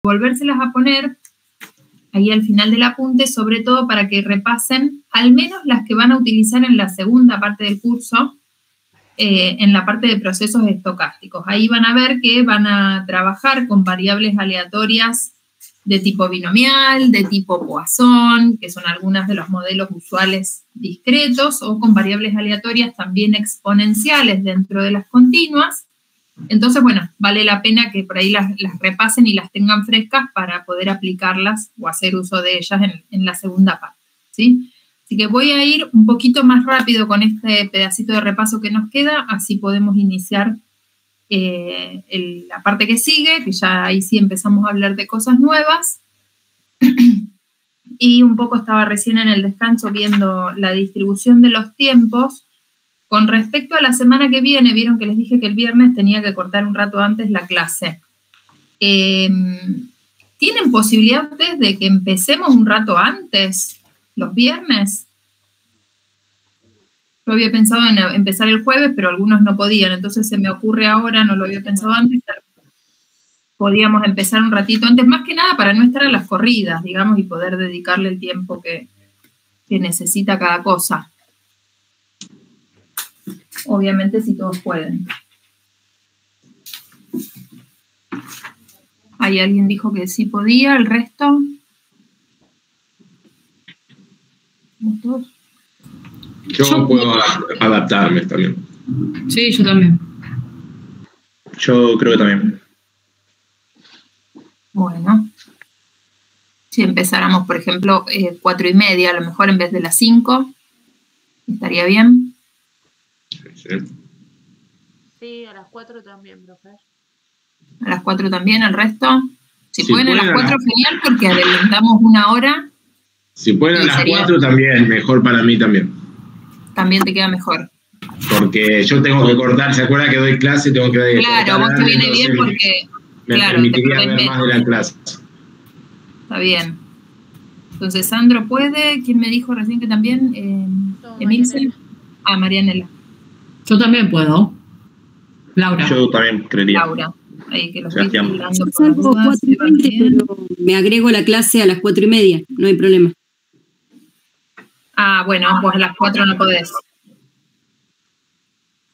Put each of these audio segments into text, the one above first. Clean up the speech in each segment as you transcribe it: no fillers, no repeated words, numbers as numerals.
volvérselas a poner ahí al final del apunte, sobre todo para que repasen al menos las que van a utilizar en la segunda parte del curso, en la parte de procesos estocásticos. Ahí van a ver que van a trabajar con variables aleatorias de tipo binomial, de tipo Poisson, que son algunas de los modelos usuales discretos, o con variables aleatorias también exponenciales dentro de las continuas. Entonces, bueno, vale la pena que por ahí las repasen y las tengan frescas para poder aplicarlas o hacer uso de ellas en la segunda parte, ¿sí? Así que voy a ir un poquito más rápido con este pedacito de repaso que nos queda, así podemos iniciar la parte que sigue, que ya ahí sí empezamos a hablar de cosas nuevas. Y un poco estaba recién en el descanso viendo la distribución de los tiempos. Con respecto a la semana que viene, vieron que les dije que el viernes tenía que cortar un rato antes la clase. ¿Tienen posibilidad ustedes de que empecemos un rato antes, los viernes? Yo había pensado en empezar el jueves, pero algunos no podían, entonces se me ocurre ahora, no lo había pensado antes, podíamos empezar un ratito antes, más que nada para no estar a las corridas, digamos, y poder dedicarle el tiempo que necesita cada cosa. Obviamente si todos pueden. Ahí alguien dijo que sí podía, el resto. ¿Todos? Yo puedo adaptarme también. Sí, yo también. Yo creo que también. Bueno. Si empezáramos, por ejemplo, 4:30, a lo mejor en vez de las 5, ¿estaría bien? Sí. Sí, a las 4 también, profe. ¿A las 4 también, el resto? Si pueden a las 4, las... genial, porque adelantamos una hora. Si pueden a las 4 también, mejor para mí también. También te queda mejor. Porque yo tengo que cortar, ¿se acuerda que doy clase? Tengo que claro, vos te viene bien porque... Me claro, permitiría ver más de la clase. Está bien. Entonces, Sandro puede. ¿Quién me dijo recién que también? ¿Emilce? Ah, Marianela. Yo también puedo. Laura. Yo también creería. Laura. Ahí que los Sebastián. estoy Yo salgo 4:20, pero me agrego la clase a las 4:30, no hay problema. Ah, bueno, pues a las 4 no podés.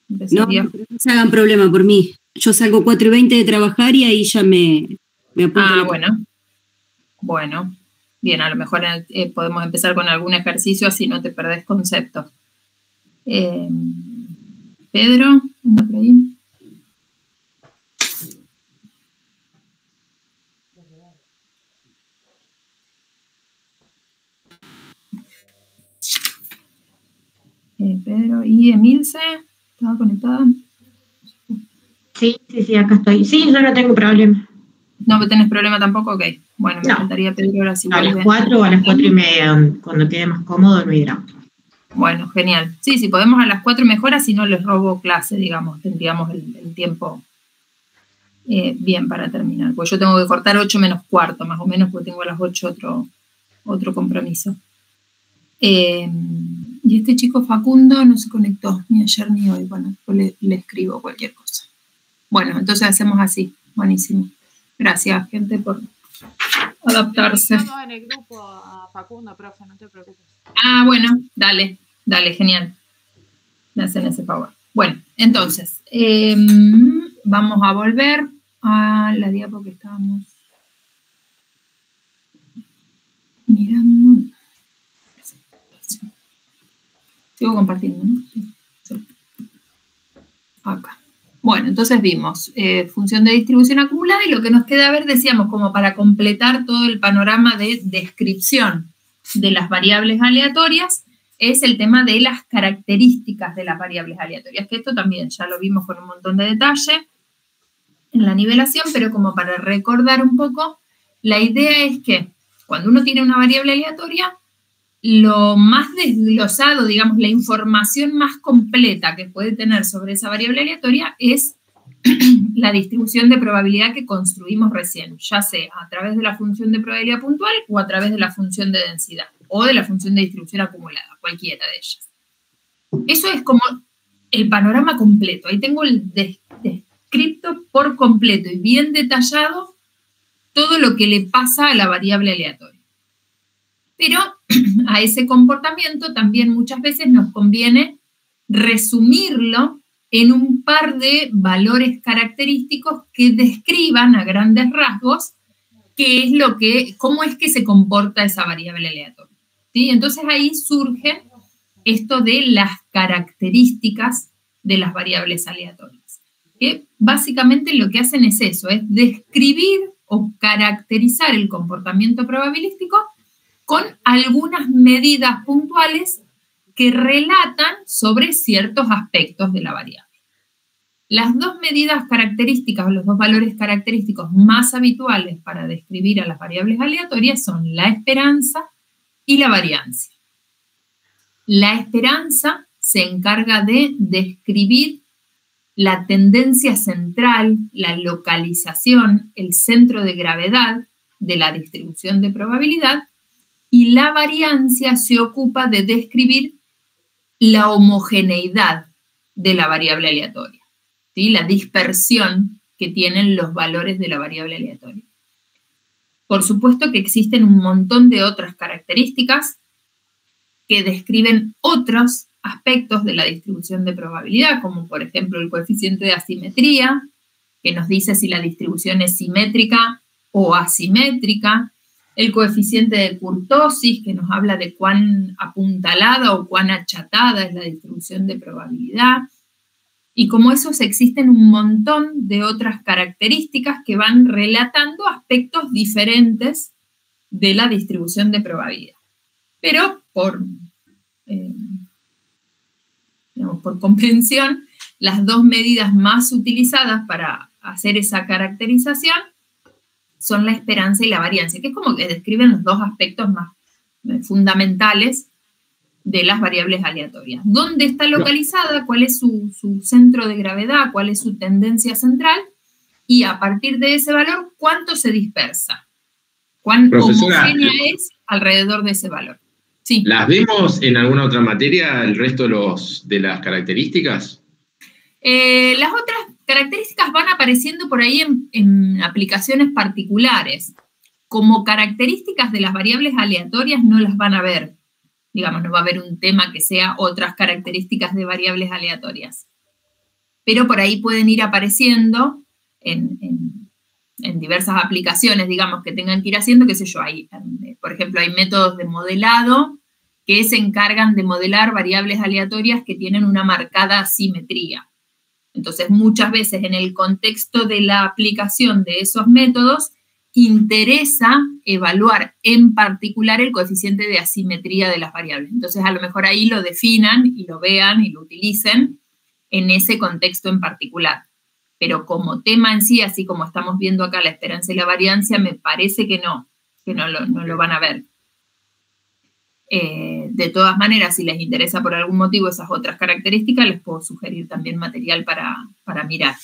Empezaría... No se hagan problema por mí. Yo salgo 4:20 de trabajar y ahí ya me apunto. Ah, bueno. Bueno. Bien, a lo mejor podemos empezar con algún ejercicio, así no te perdés conceptos. Pedro, ¿anda por ahí? Pedro, ¿y Emilce? ¿Estaba conectada? Sí, acá estoy. Sí, yo no tengo problema. ¿No tenés problema tampoco? Ok. Bueno, me encantaría pedir ahora si a las 4 o a las 4:30, cuando quede más cómodo, no irá. Bueno, genial. Sí, si podemos a las 4 mejor, así no les robo clase, digamos, tendríamos el tiempo bien para terminar. Pues yo tengo que cortar 8 menos cuarto, más o menos, porque tengo a las 8 otro compromiso. Y este chico Facundo no se conectó ni ayer ni hoy. Bueno, después le escribo cualquier cosa. Bueno, entonces hacemos así. Buenísimo. Gracias, gente, por adaptarse. Estamos en el grupo a Facundo, profe, no te preocupes. Ah, bueno, dale, genial. Me hacen ese favor. Bueno, entonces, vamos a volver a la diapo que estábamos mirando. Sigo compartiendo, ¿no? Sí. Acá. Bueno, entonces vimos función de distribución acumulada y lo que nos queda ver, decíamos, como para completar todo el panorama de descripción de las variables aleatorias, es el tema de las características de las variables aleatorias, que esto también ya lo vimos con un montón de detalle en la nivelación, pero como para recordar un poco, la idea es que cuando uno tiene una variable aleatoria, lo más desglosado, digamos, la información más completa que puede tener sobre esa variable aleatoria es la distribución de probabilidad que construimos recién, ya sea a través de la función de probabilidad puntual o a través de la función de densidad o de la función de distribución acumulada, cualquiera de ellas. Eso es como el panorama completo. Ahí tengo el descripto por completo y bien detallado todo lo que le pasa a la variable aleatoria. Pero a ese comportamiento también muchas veces nos conviene resumirlo en un par de valores característicos que describan a grandes rasgos cómo es que se comporta esa variable aleatoria, ¿sí? Entonces ahí surge esto de las características de las variables aleatorias, que básicamente lo que hacen es eso, es describir o caracterizar el comportamiento probabilístico con algunas medidas puntuales que relatan sobre ciertos aspectos de la variable. Las dos medidas características o los dos valores característicos más habituales para describir a las variables aleatorias son la esperanza y la variancia. La esperanza se encarga de describir la tendencia central, la localización, el centro de gravedad de la distribución de probabilidad, y la variancia se ocupa de describir la homogeneidad de la variable aleatoria, ¿sí? La dispersión que tienen los valores de la variable aleatoria. Por supuesto que existen un montón de otras características que describen otros aspectos de la distribución de probabilidad, como por ejemplo el coeficiente de asimetría, que nos dice si la distribución es simétrica o asimétrica, el coeficiente de kurtosis, que nos habla de cuán apuntalada o cuán achatada es la distribución de probabilidad. Y como esos existen un montón de otras características que van relatando aspectos diferentes de la distribución de probabilidad. Pero por convención, las dos medidas más utilizadas para hacer esa caracterización son la esperanza y la variancia, que es como que describen los dos aspectos más fundamentales de las variables aleatorias. ¿Dónde está localizada? ¿Cuál es su centro de gravedad? ¿Cuál es su tendencia central? Y a partir de ese valor, ¿cuánto se dispersa? ¿Cuán homogénea es alrededor de ese valor? Sí. ¿Las vemos en alguna otra materia, el resto de las características? Las otras características van apareciendo por ahí en aplicaciones particulares. Como características de las variables aleatorias no las van a ver. Digamos, no va a haber un tema que sea otras características de variables aleatorias. Pero por ahí pueden ir apareciendo en diversas aplicaciones, digamos, que tengan que ir haciendo, qué sé yo, por ejemplo, hay métodos de modelado que se encargan de modelar variables aleatorias que tienen una marcada asimetría. Entonces, muchas veces en el contexto de la aplicación de esos métodos, interesa evaluar en particular el coeficiente de asimetría de las variables. Entonces, a lo mejor ahí lo definan y lo vean y lo utilicen en ese contexto en particular. Pero como tema en sí, así como estamos viendo acá la esperanza y la variancia, me parece que no lo van a ver. De todas maneras, si les interesa por algún motivo esas otras características, les puedo sugerir también material para mirar.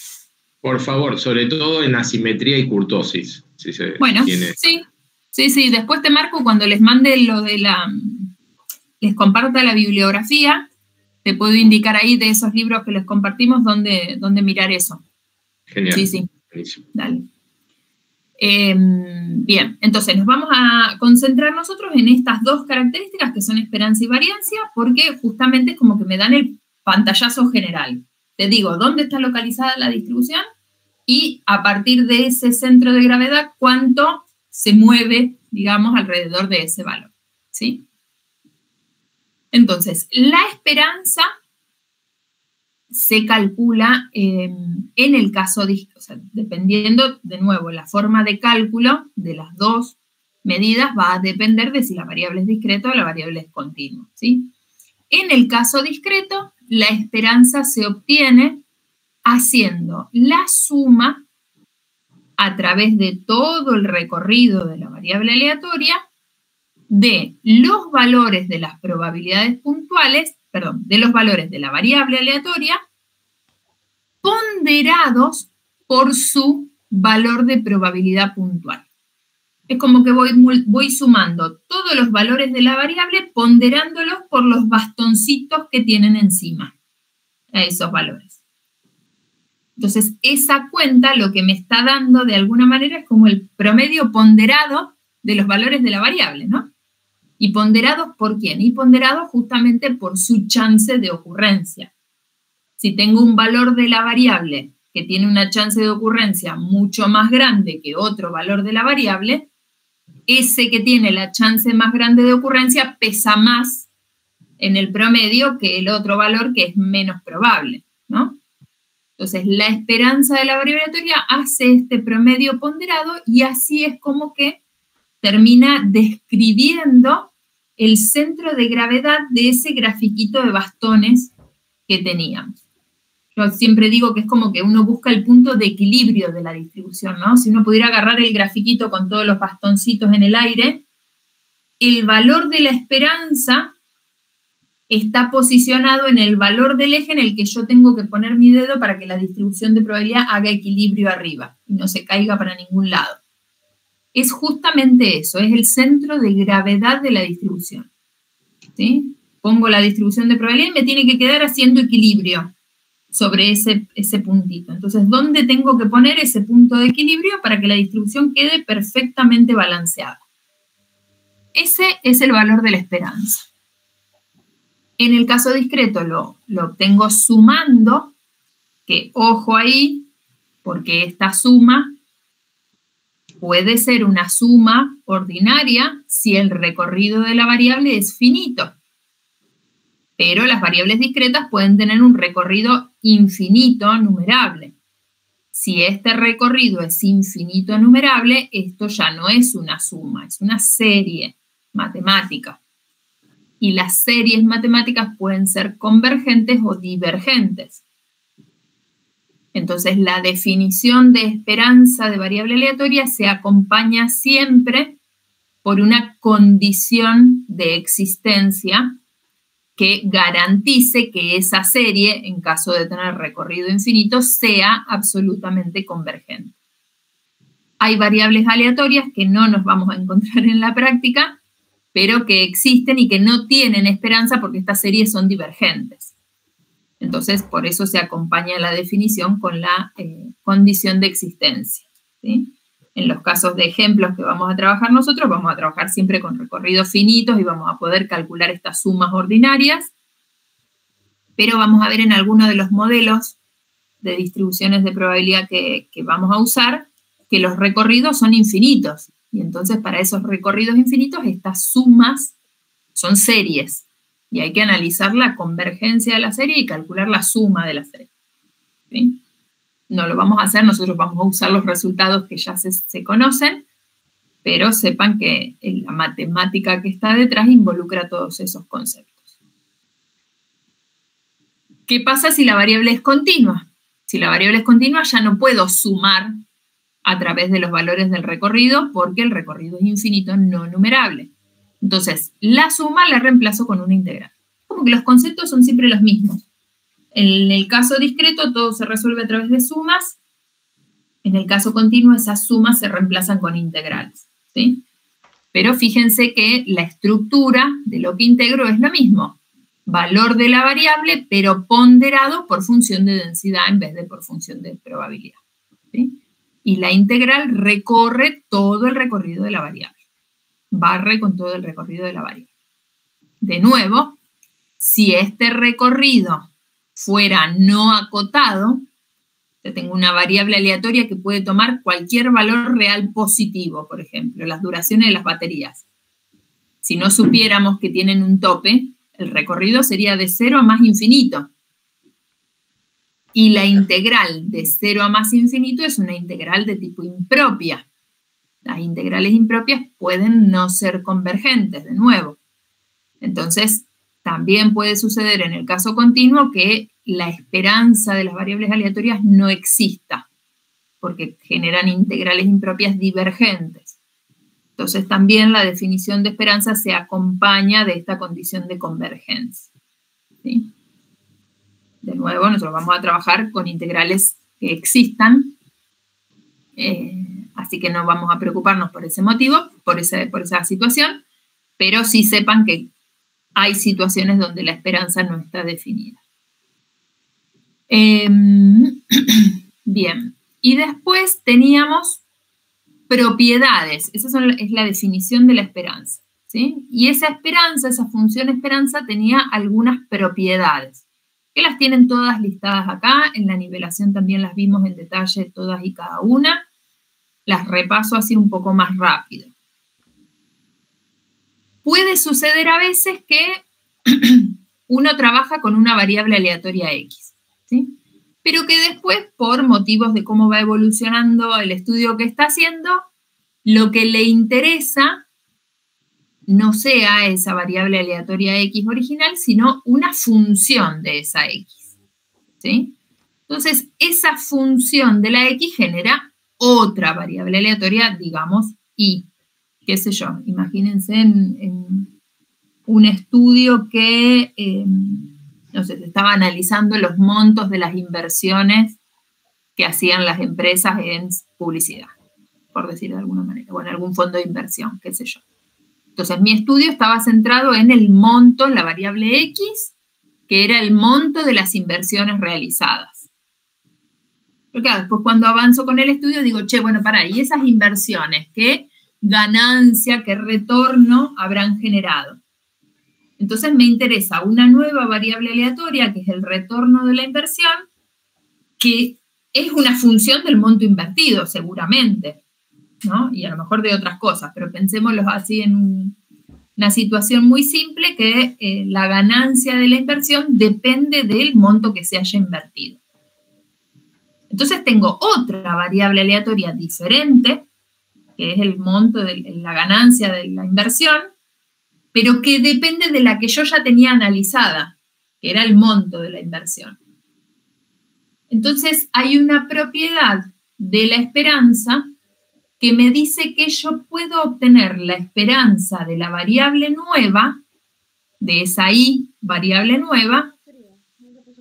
Por favor, sobre todo en asimetría y kurtosis. Si bueno, sí. Después te marco cuando les mande les comparta la bibliografía, te puedo indicar ahí de esos libros que les compartimos dónde mirar eso. Genial. Sí. Buenísimo. Dale. Bien, entonces nos vamos a concentrar nosotros en estas dos características que son esperanza y variancia, porque justamente es como que me dan el pantallazo general. Te digo dónde está localizada la distribución y a partir de ese centro de gravedad cuánto se mueve, digamos, alrededor de ese valor, ¿sí? Entonces, la esperanza se calcula en el caso, o sea, dependiendo, de nuevo, la forma de cálculo de las dos medidas va a depender de si la variable es discreta o la variable es continua, ¿sí? En el caso discreto, la esperanza se obtiene haciendo la suma a través de todo el recorrido de la variable aleatoria de los valores de las probabilidades puntuales, de los valores de la variable aleatoria ponderados por su valor de probabilidad puntual. Es como que voy sumando todos los valores de la variable, ponderándolos por los bastoncitos que tienen encima a esos valores. Entonces, esa cuenta lo que me está dando de alguna manera es como el promedio ponderado de los valores de la variable, ¿no? ¿Y ponderados por quién? Y ponderados justamente por su chance de ocurrencia. Si tengo un valor de la variable que tiene una chance de ocurrencia mucho más grande que otro valor de la variable, ese que tiene la chance más grande de ocurrencia pesa más en el promedio que el otro valor que es menos probable, ¿no? Entonces, la esperanza de la variable aleatoria hace este promedio ponderado y así es como que termina describiendo el centro de gravedad de ese grafiquito de bastones que teníamos. Yo siempre digo que es como que uno busca el punto de equilibrio de la distribución, ¿no? Si uno pudiera agarrar el grafiquito con todos los bastoncitos en el aire, el valor de la esperanza está posicionado en el valor del eje en el que yo tengo que poner mi dedo para que la distribución de probabilidad haga equilibrio arriba y no se caiga para ningún lado. Es justamente eso, es el centro de gravedad de la distribución. ¿Sí? Pongo la distribución de probabilidad y me tiene que quedar haciendo equilibrio sobre ese puntito. Entonces, ¿dónde tengo que poner ese punto de equilibrio para que la distribución quede perfectamente balanceada? Ese es el valor de la esperanza. En el caso discreto lo obtengo sumando, que ojo ahí, porque esta suma puede ser una suma ordinaria si el recorrido de la variable es finito. Pero las variables discretas pueden tener un recorrido infinito numerable. Si este recorrido es infinito numerable, esto ya no es una suma, es una serie matemática. Y las series matemáticas pueden ser convergentes o divergentes. Entonces, la definición de esperanza de variable aleatoria se acompaña siempre por una condición de existencia que garantice que esa serie, en caso de tener recorrido infinito, sea absolutamente convergente. Hay variables aleatorias que no nos vamos a encontrar en la práctica, pero que existen y que no tienen esperanza porque estas series son divergentes. Entonces, por eso se acompaña la definición con la condición de existencia, ¿sí? En los casos de ejemplos que vamos a trabajar nosotros, vamos a trabajar siempre con recorridos finitos y vamos a poder calcular estas sumas ordinarias, pero vamos a ver en alguno de los modelos de distribuciones de probabilidad que vamos a usar que los recorridos son infinitos. Y entonces para esos recorridos infinitos estas sumas son series y hay que analizar la convergencia de la serie y calcular la suma de la serie. ¿Sí? No lo vamos a hacer, nosotros vamos a usar los resultados que ya se conocen, pero sepan que la matemática que está detrás involucra todos esos conceptos. ¿Qué pasa si la variable es continua? Si la variable es continua ya no puedo sumar a través de los valores del recorrido, porque el recorrido es infinito no numerable. Entonces, la suma la reemplazo con una integral. Como que los conceptos son siempre los mismos. En el caso discreto, todo se resuelve a través de sumas. En el caso continuo, esas sumas se reemplazan con integrales, ¿sí? Pero fíjense que la estructura de lo que integro es lo mismo. Valor de la variable, pero ponderado por función de densidad en vez de por función de probabilidad, ¿sí? Y la integral recorre todo el recorrido de la variable. Barre con todo el recorrido de la variable. De nuevo, si este recorrido fuera no acotado, yo tengo una variable aleatoria que puede tomar cualquier valor real positivo, por ejemplo, las duraciones de las baterías. Si no supiéramos que tienen un tope, el recorrido sería de 0 a más infinito. Y la integral de 0 a más infinito es una integral de tipo impropia. Las integrales impropias pueden no ser convergentes, de nuevo. Entonces, también puede suceder en el caso continuo que la esperanza de las variables aleatorias no exista, porque generan integrales impropias divergentes. Entonces, también la definición de esperanza se acompaña de esta condición de convergencia, ¿sí? De nuevo, nosotros vamos a trabajar con integrales que existan, así que no vamos a preocuparnos por ese motivo, por esa situación, pero sí sepan que hay situaciones donde la esperanza no está definida. Bien. Y después teníamos propiedades. Es la definición de la esperanza, ¿sí? Y esa esperanza, esa función esperanza, tenía algunas propiedades, que las tienen todas listadas acá. En la nivelación también las vimos en detalle todas y cada una. Las repaso así un poco más rápido. Puede suceder a veces que uno trabaja con una variable aleatoria X, ¿sí? Pero que después, por motivos de cómo va evolucionando el estudio que está haciendo, lo que le interesa no sea esa variable aleatoria X original, sino una función de esa X, ¿sí? Entonces, esa función de la X genera otra variable aleatoria, digamos, Y. Qué sé yo, imagínense en un estudio que, no sé, se estaba analizando los montos de las inversiones que hacían las empresas en publicidad, por decir de alguna manera, o en algún fondo de inversión, qué sé yo. Entonces, mi estudio estaba centrado en el monto, la variable X, que era el monto de las inversiones realizadas. Pero claro, después cuando avanzo con el estudio digo, che, bueno, pará, ¿y esas inversiones qué ganancia, qué retorno habrán generado? Entonces me interesa una nueva variable aleatoria, que es el retorno de la inversión, que es una función del monto invertido, seguramente, ¿no? Y a lo mejor de otras cosas, pero pensémoslo así en una situación muy simple, que la ganancia de la inversión depende del monto que se haya invertido. Entonces tengo otra variable aleatoria diferente, que es el monto de la ganancia de la inversión, pero que depende de la que yo ya tenía analizada, que era el monto de la inversión. Entonces hay una propiedad de la esperanza que me dice que yo puedo obtener la esperanza de la variable nueva, de esa Y variable nueva,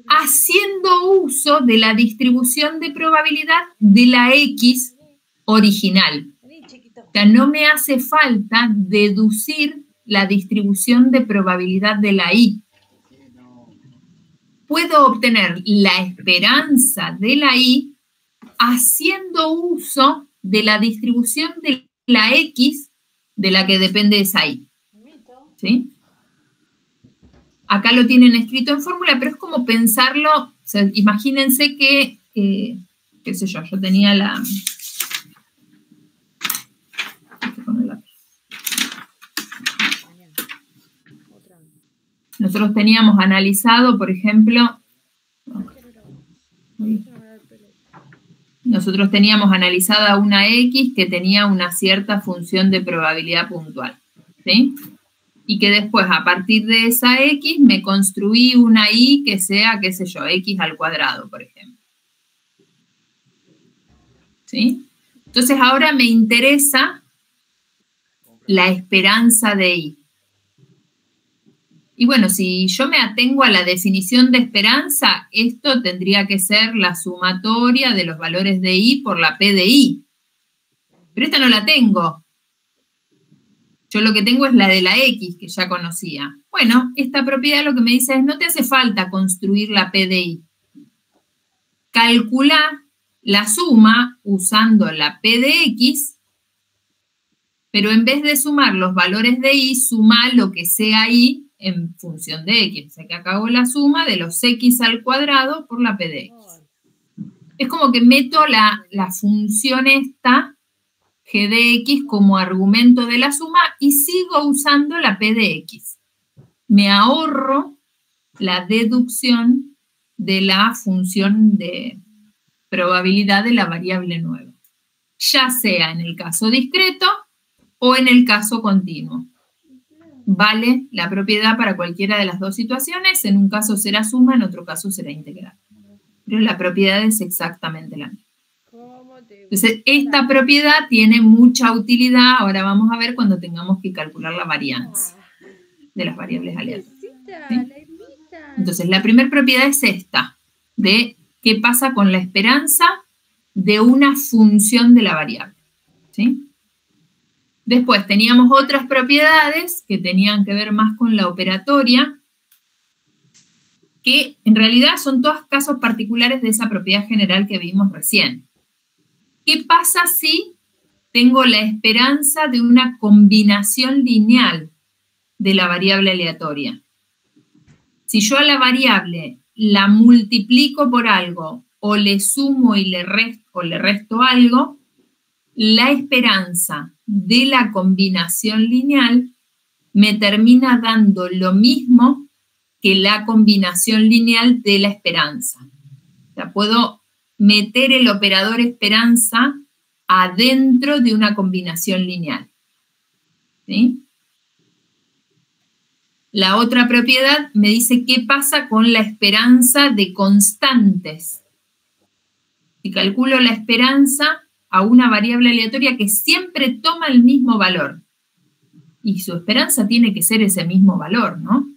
haciendo uso de la distribución de probabilidad de la X original. O sea, no me hace falta deducir la distribución de probabilidad de la Y. Puedo obtener la esperanza de la Y haciendo uso de la distribución de la X de la que depende esa Y. ¿Sí? Acá lo tienen escrito en fórmula, pero es como pensarlo, o sea, imagínense que, qué sé yo tenía la... Nosotros teníamos analizado, por ejemplo, nosotros teníamos analizada una X que tenía una cierta función de probabilidad puntual, ¿sí? Y que después, a partir de esa X, me construí una Y que sea, qué sé yo, X al cuadrado, por ejemplo. ¿Sí? Entonces, ahora me interesa la esperanza de Y. Y bueno, si yo me atengo a la definición de esperanza, esto tendría que ser la sumatoria de los valores de Y por la P de Y. Pero esta no la tengo. Yo lo que tengo es la de la X, que ya conocía. Bueno, esta propiedad lo que me dice es, no te hace falta construir la P de Y. Calcula la suma usando la P de X, pero en vez de sumar los valores de Y, suma lo que sea Y en función de X. O sea que acá hago la suma de los X al cuadrado por la P de X. Es como que meto la función esta, G de X, como argumento de la suma y sigo usando la P de X. Me ahorro la deducción de la función de probabilidad de la variable nueva, ya sea en el caso discreto o en el caso continuo. Vale la propiedad para cualquiera de las dos situaciones, en un caso será suma, en otro caso será integral. Pero la propiedad es exactamente la misma. Entonces, esta propiedad tiene mucha utilidad, ahora vamos a ver cuando tengamos que calcular la varianza de las variables aleatorias. ¿Sí? Entonces, la primera propiedad es esta, de qué pasa con la esperanza de una función de la variable. ¿Sí? Después teníamos otras propiedades que tenían que ver más con la operatoria, que en realidad son todos casos particulares de esa propiedad general que vimos recién. ¿Qué pasa si tengo la esperanza de una combinación lineal de la variable aleatoria? Si yo a la variable la multiplico por algo, o le sumo y le resto algo, la esperanza de la combinación lineal me termina dando lo mismo que la combinación lineal de la esperanza. O sea, puedo meter el operador esperanza adentro de una combinación lineal. ¿Sí? La otra propiedad me dice qué pasa con la esperanza de constantes. Si calculo la esperanza a una variable aleatoria que siempre toma el mismo valor. Y su esperanza tiene que ser ese mismo valor, ¿no?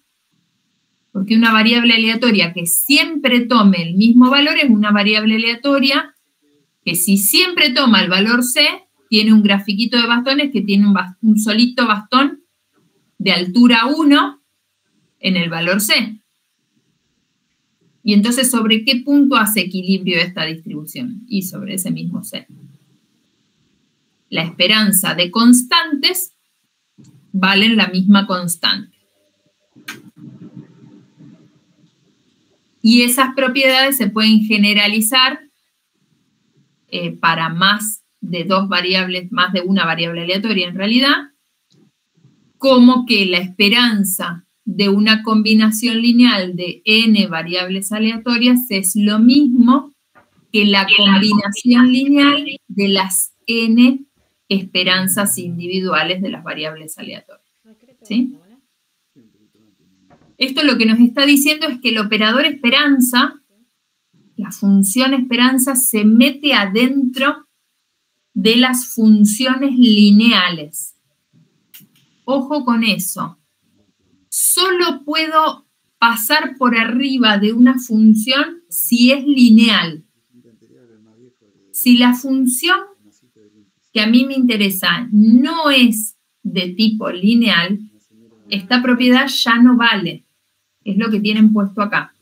Porque una variable aleatoria que siempre tome el mismo valor es una variable aleatoria que si siempre toma el valor C, tiene un grafiquito de bastones que tiene un solito bastón de altura 1 en el valor C. Y entonces, ¿sobre qué punto hace equilibrio esta distribución? Y sobre ese mismo C. La esperanza de constantes valen la misma constante. Y esas propiedades se pueden generalizar para más de dos variables, más de una variable aleatoria en realidad, como que la esperanza de una combinación lineal de n variables aleatorias es lo mismo que la combinación lineal de las n esperanzas individuales de las variables aleatorias. ¿Sí? Esto lo que nos está diciendo es que el operador esperanza, la función esperanza, se mete adentro de las funciones lineales. Ojo con eso. Solo puedo pasar por arriba de una función si es lineal. Si la función que a mí me interesa no es de tipo lineal, esta propiedad ya no vale. Es lo que tienen puesto acá.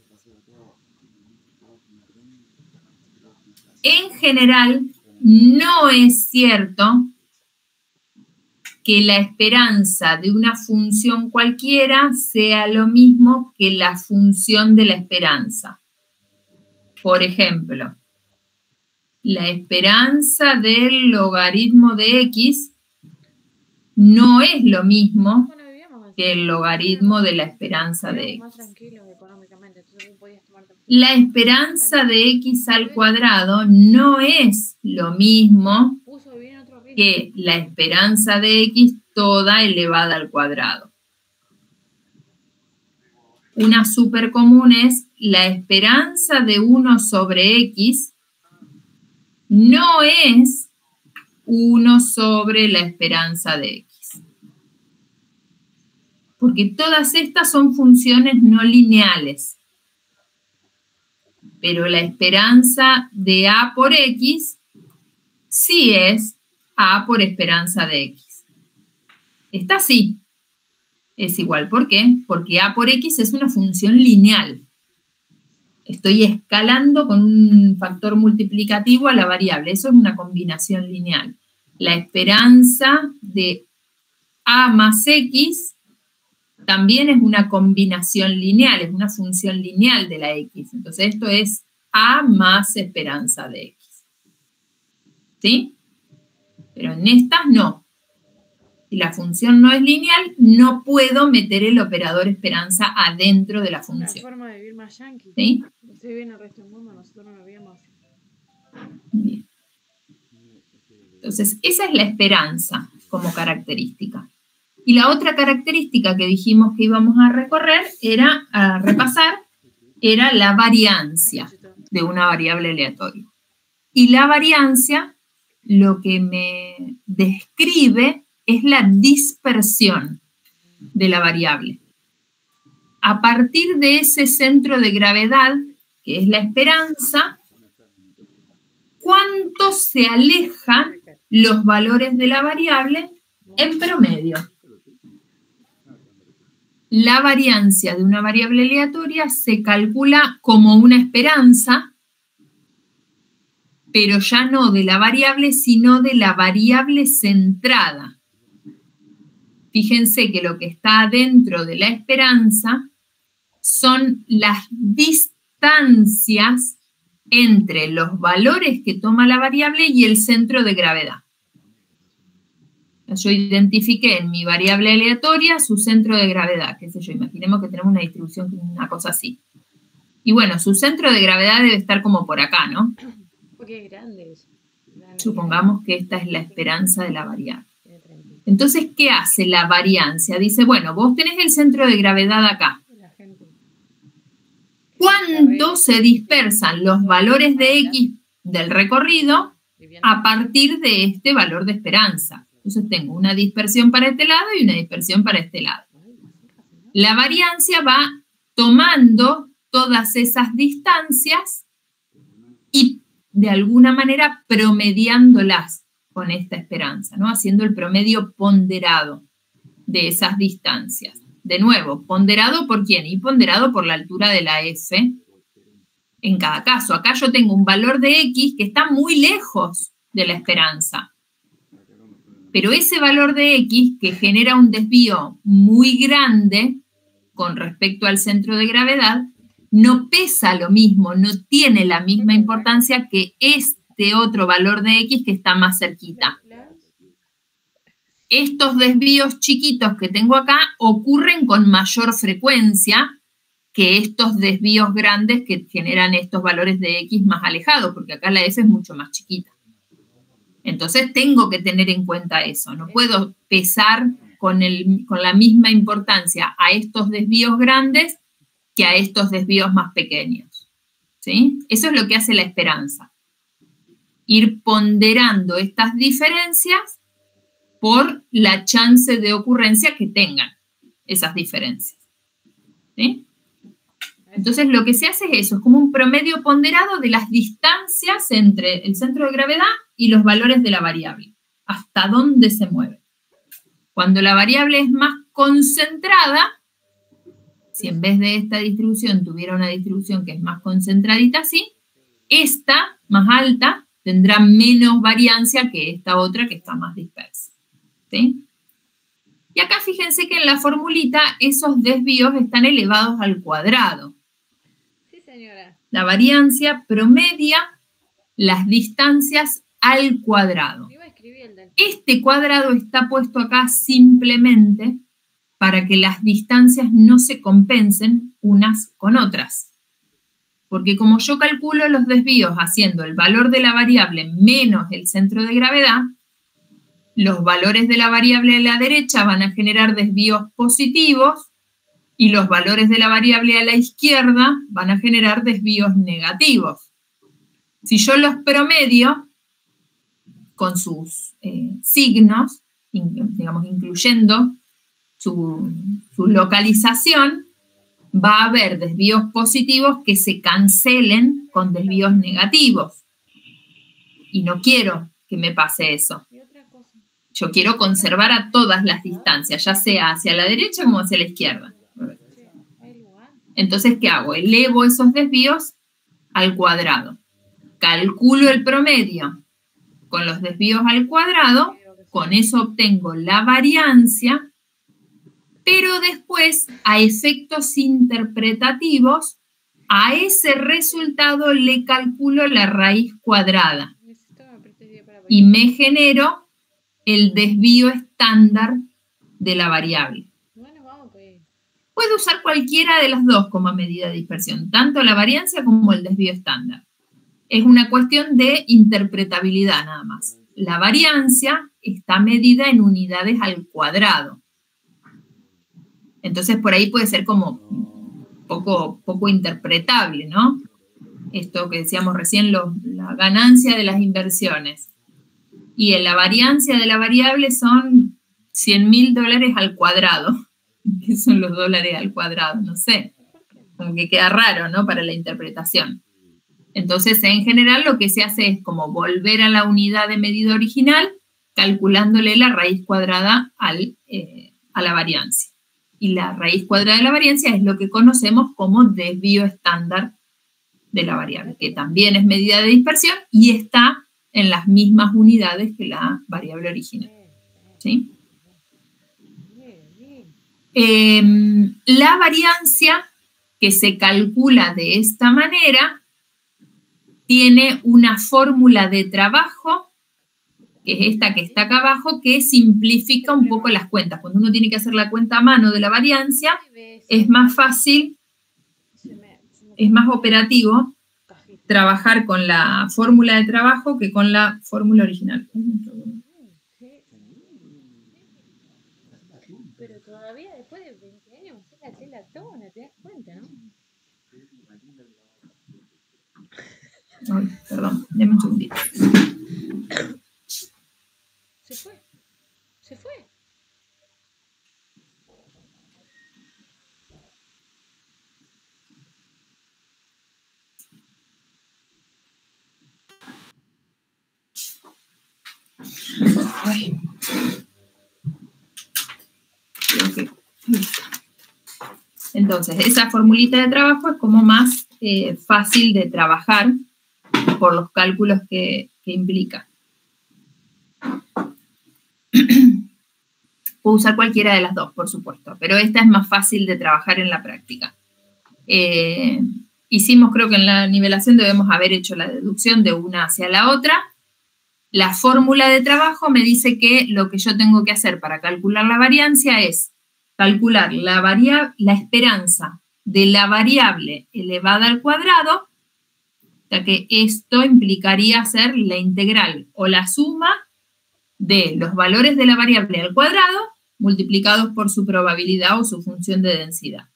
En general, no es cierto que la esperanza de una función cualquiera sea lo mismo que la función de la esperanza. Por ejemplo, la esperanza del logaritmo de x no es lo mismo que el logaritmo de la esperanza de x. La esperanza de x al cuadrado no es lo mismo que la esperanza de x toda elevada al cuadrado. Una súper común es la esperanza de 1 sobre x no es 1 sobre la esperanza de x. Porque todas estas son funciones no lineales. Pero la esperanza de a por x sí es a por esperanza de x. Esta sí es igual. ¿Por qué? Porque a por x es una función lineal. Estoy escalando con un factor multiplicativo a la variable. Eso es una combinación lineal. La esperanza de a más x también es una combinación lineal, es una función lineal de la x. Entonces esto es a más esperanza de x. ¿Sí? Pero en estas no. Si la función no es lineal, no puedo meter el operador esperanza adentro de la función. La forma de vivir más yanqui. ¿Sí? Usted vive en el resto del mundo, nosotros no lo vivimos. Bien. Entonces, esa es la esperanza como característica. Y la otra característica que dijimos que íbamos a repasar, era la variancia de una variable aleatoria. Y la variancia lo que me describe es la dispersión de la variable. A partir de ese centro de gravedad, que es la esperanza, ¿cuánto se alejan los valores de la variable en promedio? la variancia de una variable aleatoria se calcula como una esperanza, pero ya no de la variable, sino de la variable centrada. Fíjense que lo que está dentro de la esperanza son las distancias entre los valores que toma la variable y el centro de gravedad. Yo identifiqué en mi variable aleatoria su centro de gravedad, qué sé yo, imaginemos que tenemos una distribución, una cosa así. Y bueno, su centro de gravedad debe estar como por acá, ¿no? Qué grande es. Supongamos que esta es la esperanza de la variable. Entonces, ¿qué hace la variancia? Dice, bueno, vos tenés el centro de gravedad acá. ¿Cuánto se dispersan los valores de X del recorrido a partir de este valor de esperanza? Entonces tengo una dispersión para este lado y una dispersión para este lado. La variancia va tomando todas esas distancias y de alguna manera promediándolas con esta esperanza, ¿no? Haciendo el promedio ponderado de esas distancias. De nuevo, ¿ponderado por quién? Y ponderado por la altura de la F en cada caso. Acá yo tengo un valor de X que está muy lejos de la esperanza. Pero ese valor de X, que genera un desvío muy grande con respecto al centro de gravedad, no pesa lo mismo, no tiene la misma importancia que este otro valor de X que está más cerquita. Estos desvíos chiquitos que tengo acá ocurren con mayor frecuencia que estos desvíos grandes que generan estos valores de X más alejados, porque acá la F es mucho más chiquita. Entonces tengo que tener en cuenta eso. No puedo pesar con la misma importancia a estos desvíos grandes que a estos desvíos más pequeños. ¿Sí? Eso es lo que hace la esperanza. Ir ponderando estas diferencias por la chance de ocurrencia que tengan esas diferencias. ¿Sí? Entonces lo que se hace es eso, es como un promedio ponderado de las distancias entre el centro de gravedad y los valores de la variable, hasta dónde se mueve. Cuando la variable es más concentrada, si en vez de esta distribución tuviera una distribución que es más concentradita así, esta, más alta, tendrá menos variancia que esta otra que está más dispersa. ¿Sí? Y acá fíjense que en la formulita esos desvíos están elevados al cuadrado. Sí, señora. La variancia promedia las distancias al cuadrado. Este cuadrado está puesto acá simplemente para que las distancias no se compensen unas con otras. Porque como yo calculo los desvíos haciendo el valor de la variable menos el centro de gravedad, los valores de la variable a la derecha van a generar desvíos positivos y los valores de la variable a la izquierda van a generar desvíos negativos. Si yo los promedio con sus signos, digamos, incluyendo su localización, va a haber desvíos positivos que se cancelen con desvíos negativos. Y no quiero que me pase eso. Yo quiero conservar a todas las distancias, ya sea hacia la derecha como hacia la izquierda. Entonces, ¿qué hago? Elevo esos desvíos al cuadrado. Calculo el promedio con los desvíos al cuadrado, con eso obtengo la variancia, pero después, a efectos interpretativos, a ese resultado le calculo la raíz cuadrada y me genero el desvío estándar de la variable. Puedo usar cualquiera de las dos como medida de dispersión, tanto la variancia como el desvío estándar. Es una cuestión de interpretabilidad nada más. La variancia está medida en unidades al cuadrado. Entonces por ahí puede ser como poco interpretable, ¿no? Esto que decíamos recién, la ganancia de las inversiones. Y en la variancia de la variable son $100.000 al cuadrado. ¿Qué son los dólares al cuadrado? No sé. Como que queda raro, ¿no? Para la interpretación. Entonces, en general, lo que se hace es como volver a la unidad de medida original, calculándole la raíz cuadrada a la variancia. Y la raíz cuadrada de la variancia es lo que conocemos como desvío estándar de la variable, que también es medida de dispersión y está en las mismas unidades que la variable original. ¿Sí? La variancia que se calcula de esta manera tiene una fórmula de trabajo, que es esta que está acá abajo, que simplifica un poco las cuentas. Cuando uno tiene que hacer la cuenta a mano de la variancia, es más fácil, es más operativo trabajar con la fórmula de trabajo que con la fórmula original. Pero todavía después de 20 años se hace la tona, ¿te das cuenta, no? Ay, perdón, déme un segundito. Se fue. Se fue. Ay. Creo que ahí está. Entonces, esa formulita de trabajo es como más fácil de trabajar por los cálculos que implica. Puedo usar cualquiera de las dos, por supuesto, pero esta es más fácil de trabajar en la práctica. Hicimos, creo que en la nivelación debemos haber hecho la deducción de una hacia la otra. La fórmula de trabajo me dice que lo que yo tengo que hacer para calcular la variancia es calcular la esperanza de la variable elevada al cuadrado, ya que esto implicaría hacer la integral o la suma de los valores de la variable al cuadrado multiplicados por su probabilidad o su función de densidad.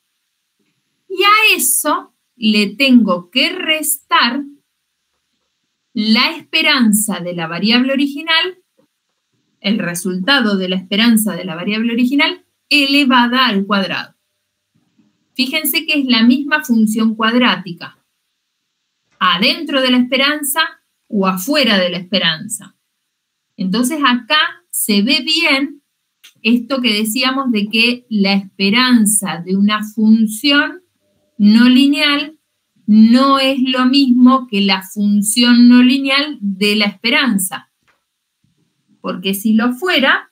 Y a eso le tengo que restar la esperanza de la variable original, el resultado de la esperanza de la variable original elevada al cuadrado. Fíjense que es la misma función cuadrática, adentro de la esperanza o afuera de la esperanza. Entonces acá se ve bien esto que decíamos de que la esperanza de una función no lineal no es lo mismo que la función no lineal de la esperanza. Porque si lo fuera,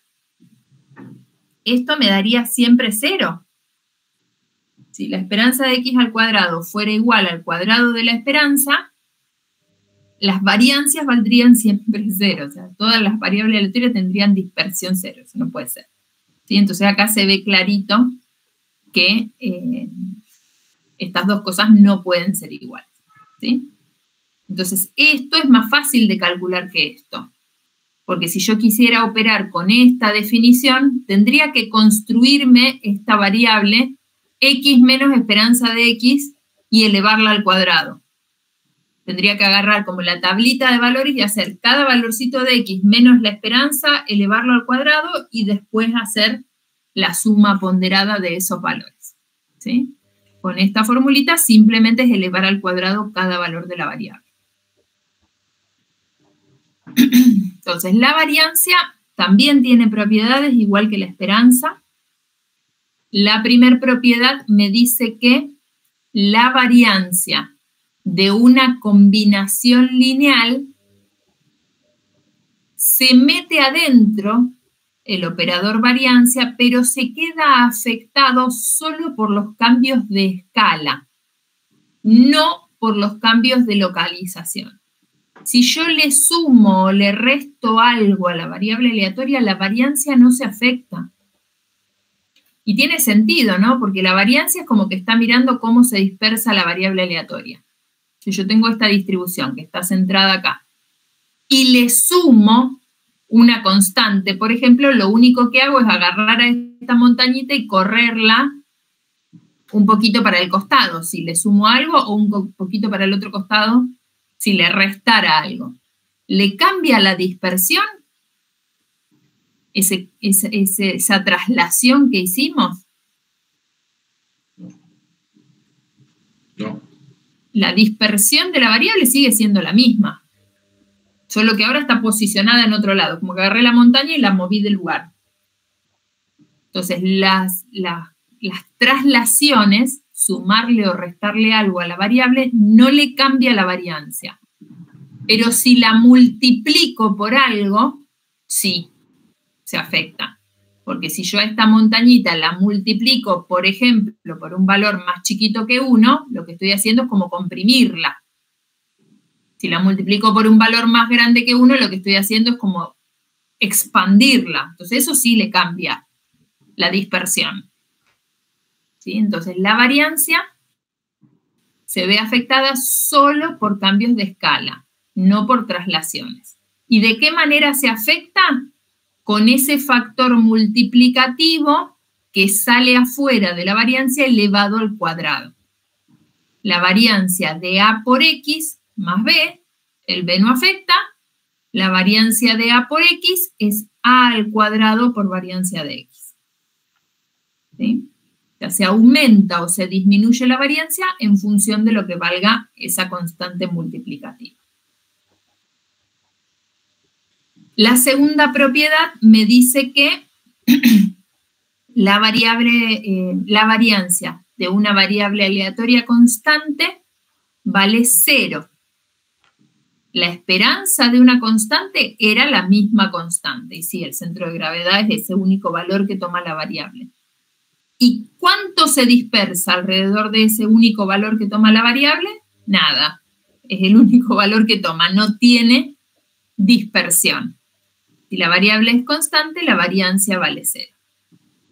esto me daría siempre 0. Si la esperanza de x al cuadrado fuera igual al cuadrado de la esperanza, las variancias valdrían siempre 0. O sea, todas las variables aleatorias tendrían dispersión 0. Eso no puede ser. ¿Sí? Entonces acá se ve clarito que estas dos cosas no pueden ser iguales. ¿Sí? Entonces esto es más fácil de calcular que esto. Porque si yo quisiera operar con esta definición, tendría que construirme esta variable x menos esperanza de x y elevarla al cuadrado. Tendría que agarrar como la tablita de valores y hacer cada valorcito de x menos la esperanza, elevarlo al cuadrado y después hacer la suma ponderada de esos valores. ¿Sí? Con esta formulita simplemente es elevar al cuadrado cada valor de la variable. Entonces, la variancia también tiene propiedades igual que la esperanza. La primera propiedad me dice que la variancia de una combinación lineal se mete adentro el operador variancia, pero se queda afectado solo por los cambios de escala, no por los cambios de localización. Si yo le sumo o le resto algo a la variable aleatoria, la variancia no se afecta. Y tiene sentido, ¿no? Porque la variancia es como que está mirando cómo se dispersa la variable aleatoria. Si yo tengo esta distribución que está centrada acá y le sumo una constante, por ejemplo, lo único que hago es agarrar a esta montañita y correrla un poquito para el costado, si le sumo algo, o un poquito para el otro costado, si le restara algo. ¿Le cambia la dispersión? Esa traslación que hicimos. No. La dispersión de la variable sigue siendo la misma. Solo que ahora está posicionada en otro lado. Como que agarré la montaña y la moví del lugar. Entonces, las las traslaciones, sumarle o restarle algo a la variable, no le cambia la variancia. Pero si la multiplico por algo, sí, se afecta. Porque si yo a esta montañita la multiplico, por ejemplo, por un valor más chiquito que 1, lo que estoy haciendo es como comprimirla. Si la multiplico por un valor más grande que 1, lo que estoy haciendo es como expandirla. Entonces eso sí le cambia la dispersión. ¿Sí? Entonces la variancia se ve afectada solo por cambios de escala, no por traslaciones. ¿Y de qué manera se afecta? Con ese factor multiplicativo que sale afuera de la variancia elevado al cuadrado. La variancia de A por X más B, el B no afecta, la variancia de A por X es A al cuadrado por variancia de X. ¿Sí? O sea, se aumenta o se disminuye la variancia en función de lo que valga esa constante multiplicativa. La segunda propiedad me dice que la variancia de una variable aleatoria constante vale 0. La esperanza de una constante era la misma constante. Y sí, el centro de gravedad es ese único valor que toma la variable. ¿Y cuánto se dispersa alrededor de ese único valor que toma la variable? Nada. Es el único valor que toma. No tiene dispersión. Si la variable es constante, la variancia vale 0.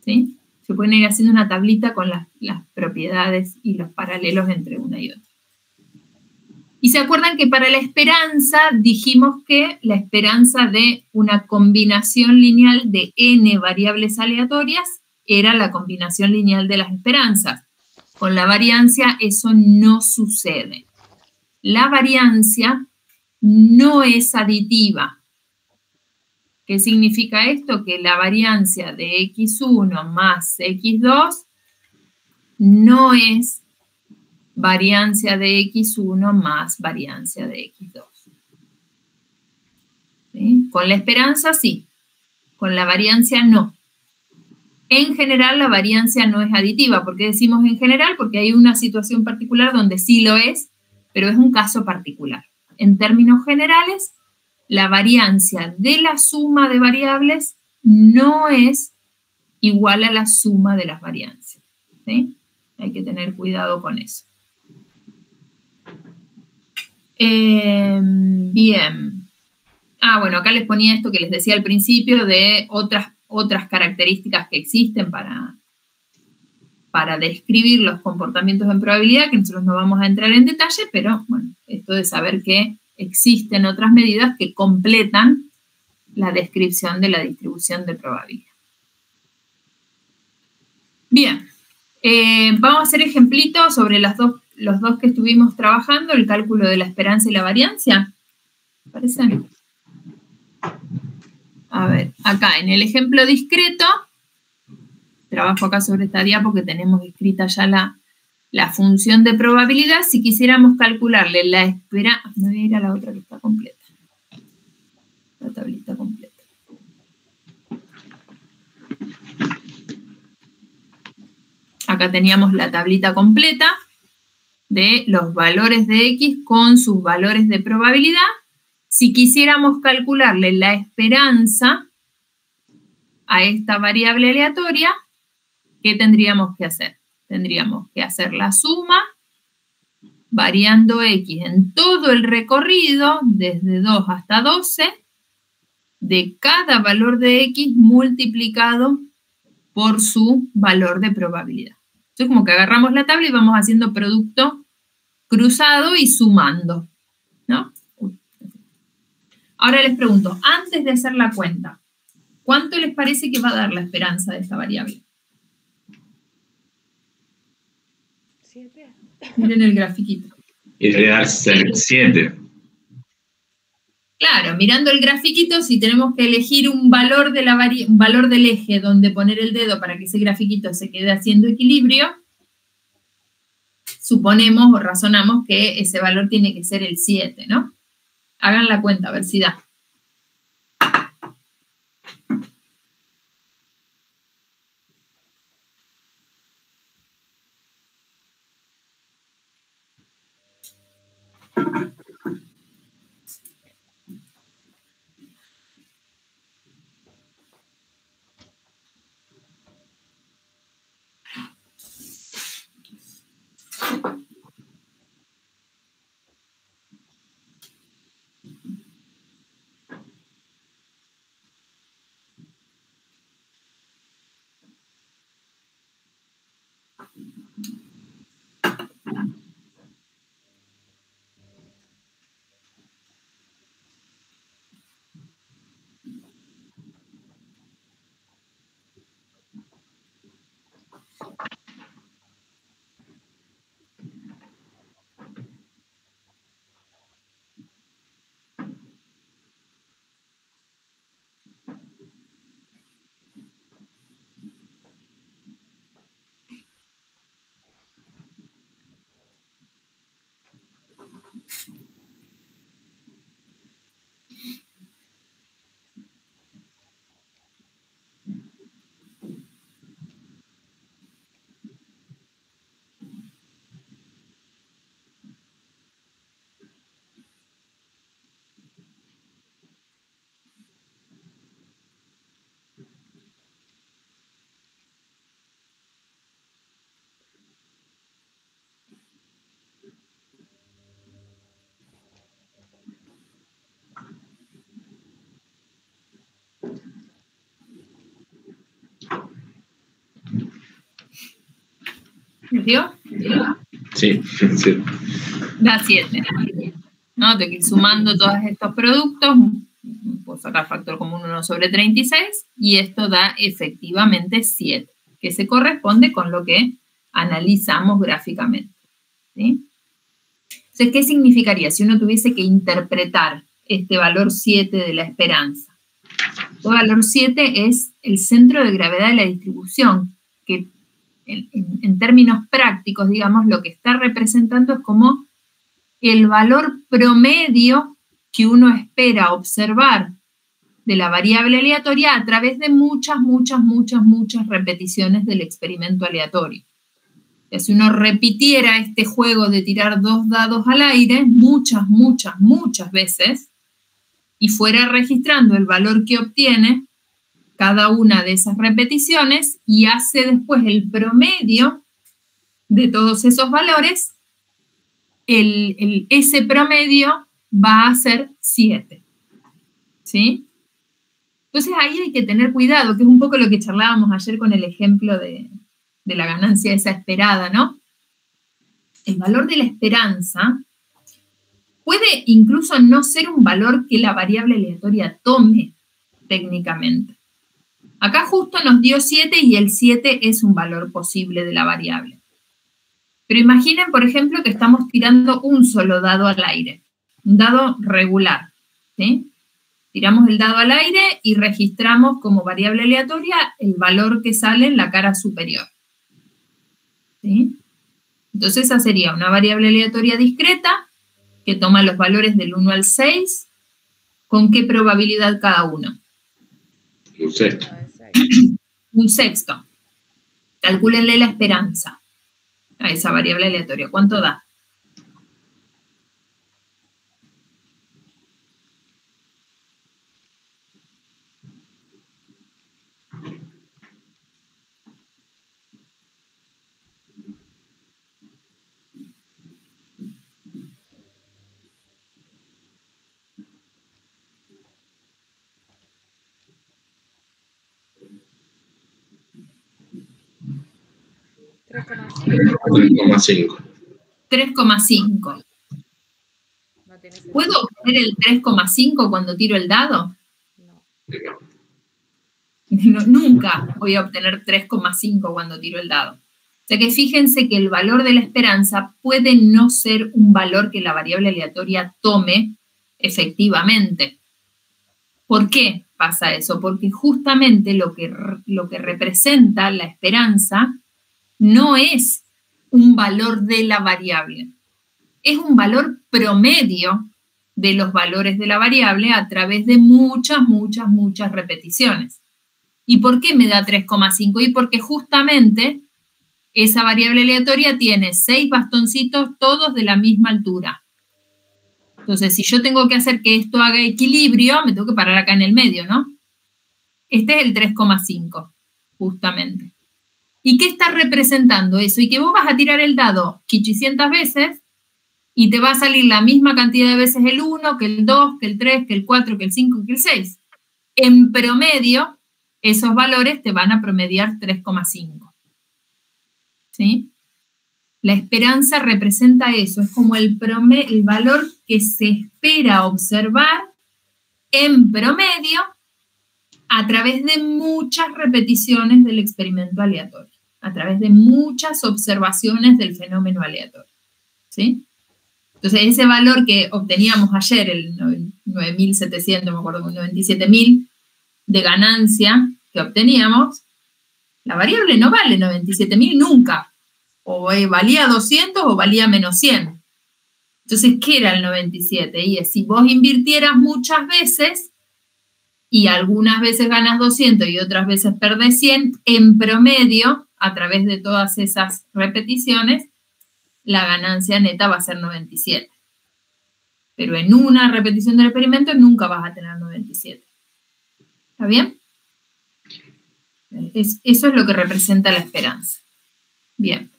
¿Sí? Se pueden ir haciendo una tablita con las propiedades y los paralelos entre una y otra. Y se acuerdan que para la esperanza dijimos que la esperanza de una combinación lineal de n variables aleatorias era la combinación lineal de las esperanzas. Con la variancia eso no sucede. La variancia no es aditiva. ¿Qué significa esto? Que la variancia de x1 más x2 no es variancia de x1 más variancia de x2. ¿Sí? Con la esperanza sí, con la variancia no. En general la variancia no es aditiva. ¿Por qué decimos en general? Porque hay una situación particular donde sí lo es, pero es un caso particular. En términos generales, la variancia de la suma de variables no es igual a la suma de las variancias. ¿Sí? Hay que tener cuidado con eso. Bien. Bueno, acá les ponía esto que les decía al principio de otras características que existen para describir los comportamientos en probabilidad, que nosotros no vamos a entrar en detalle, pero bueno, esto de saber que existen otras medidas que completan la descripción de la distribución de probabilidad. Bien, vamos a hacer ejemplitos sobre los dos que estuvimos trabajando, el cálculo de la esperanza y la variancia. ¿Me parece? A ver, acá en el ejemplo discreto, trabajo acá sobre esta diapo que tenemos escrita ya la función de probabilidad. Si quisiéramos calcularle la esperanza, me voy a ir a la otra que está completa, la tablita completa. Acá teníamos la tablita completa de los valores de X con sus valores de probabilidad. Si quisiéramos calcularle la esperanza a esta variable aleatoria, ¿qué tendríamos que hacer? Tendríamos que hacer la suma variando X en todo el recorrido, desde 2 hasta 12, de cada valor de X multiplicado por su valor de probabilidad. Entonces, como que agarramos la tabla y vamos haciendo producto cruzado y sumando, ¿no? Ahora les pregunto, antes de hacer la cuenta, ¿cuánto les parece que va a dar la esperanza de esta variable? 7. Miren el grafiquito. Y debería dar 7. Claro, mirando el grafiquito, si tenemos que elegir un valor, un valor del eje donde poner el dedo para que ese grafiquito se quede haciendo equilibrio, suponemos o razonamos que ese valor tiene que ser el 7, ¿no? Hagan la cuenta, a ver si da. ¿Dio? Sí, sí. Da 7. ¿No? Tengo que ir sumando todos estos productos, puedo sacar factor común 1 sobre 36, y esto da efectivamente 7, que se corresponde con lo que analizamos gráficamente. ¿Sí? Entonces, ¿qué significaría si uno tuviese que interpretar este valor 7 de la esperanza? El valor 7 es el centro de gravedad de la distribución, que en términos prácticos, digamos, lo que está representando es como el valor promedio que uno espera observar de la variable aleatoria a través de muchas repeticiones del experimento aleatorio. Si uno repitiera este juego de tirar 2 dados al aire muchas veces y fuera registrando el valor que obtiene cada una de esas repeticiones y hace después el promedio de todos esos valores, ese promedio va a ser 7. ¿Sí? Entonces ahí hay que tener cuidado, que es un poco lo que charlábamos ayer con el ejemplo de la ganancia esa esperada, ¿no? El valor de la esperanza puede incluso no ser un valor que la variable aleatoria tome técnicamente. Acá justo nos dio 7 y el 7 es un valor posible de la variable. Pero imaginen, por ejemplo, que estamos tirando un solo dado al aire, un dado regular, ¿sí? Tiramos el dado al aire y registramos como variable aleatoria el valor que sale en la cara superior. ¿Sí? Entonces esa sería una variable aleatoria discreta que toma los valores del 1 al 6. ¿Con qué probabilidad cada uno? Un sexto. Un sexto. Calcúlenle la esperanza a esa variable aleatoria. ¿Cuánto da? $3,5. 3,5. No tenés ¿Puedo obtener el 3,5 cuando tiro el dado? No. No, nunca voy a obtener 3,5 cuando tiro el dado. O sea que fíjense que el valor de la esperanza puede no ser un valor que la variable aleatoria tome efectivamente. ¿Por qué pasa eso? Porque justamente lo que representa la esperanza no es un valor de la variable, es un valor promedio de los valores de la variable a través de muchas repeticiones. ¿Y por qué me da 3,5? Y porque justamente esa variable aleatoria tiene 6 bastoncitos todos de la misma altura. Entonces, si yo tengo que hacer que esto haga equilibrio, me tengo que parar acá en el medio, ¿no? Este es el 3,5, justamente. ¿Y qué está representando eso? Y que vos vas a tirar el dado 500 veces y te va a salir la misma cantidad de veces el 1, que el 2, que el 3, que el 4, que el 5, que el 6. En promedio, esos valores te van a promediar 3,5. ¿Sí? La esperanza representa eso, es como el valor que se espera observar en promedio a través de muchas repeticiones del experimento aleatorio, a través de muchas observaciones del fenómeno aleatorio. ¿Sí? Entonces, ese valor que obteníamos ayer, el 9.700, me acuerdo, 97.000 de ganancia que obteníamos, la variable no vale 97.000 nunca. O valía 200 o valía menos 100. Entonces, ¿qué era el 97? Y es, si vos invirtieras muchas veces, y algunas veces ganas 200 y otras veces perdés 100, en promedio, a través de todas esas repeticiones, la ganancia neta va a ser 97. Pero en una repetición del experimento nunca vas a tener 97. ¿Está bien? Eso es lo que representa la esperanza. Bien.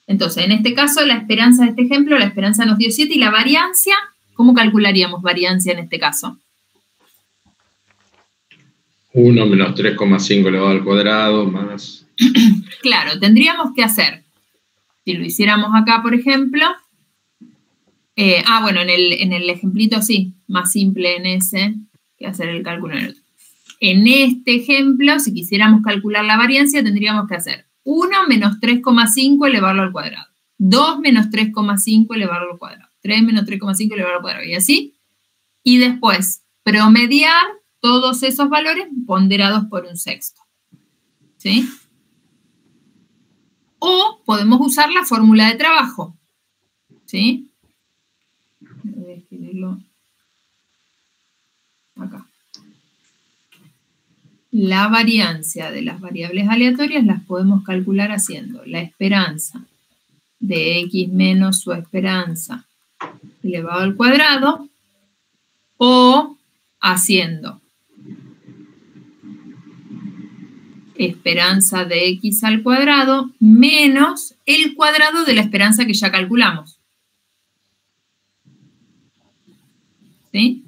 Entonces, en este caso, la esperanza de este ejemplo, la esperanza nos dio 7, y la variancia, ¿cómo calcularíamos variancia en este caso? 1 menos 3,5 elevado al cuadrado más... Claro, tendríamos que hacer, Si lo hiciéramos acá, por ejemplo, bueno, en el ejemplito sí, más simple en ese que hacer el cálculo en el otro. En este ejemplo, si quisiéramos calcular la variancia, tendríamos que hacer 1 menos 3,5 elevarlo al cuadrado. 2 menos 3,5 elevarlo al cuadrado. 3 menos 3,5 elevarlo al cuadrado. Y así. Y después, promediar todos esos valores ponderados por un sexto. ¿Sí? O podemos usar la fórmula de trabajo. ¿Sí? Voy a escribirlo acá. La variancia de las variables aleatorias las podemos calcular haciendo la esperanza de x menos su esperanza elevado al cuadrado o haciendo esperanza de x al cuadrado menos el cuadrado de la esperanza que ya calculamos. ¿Sí?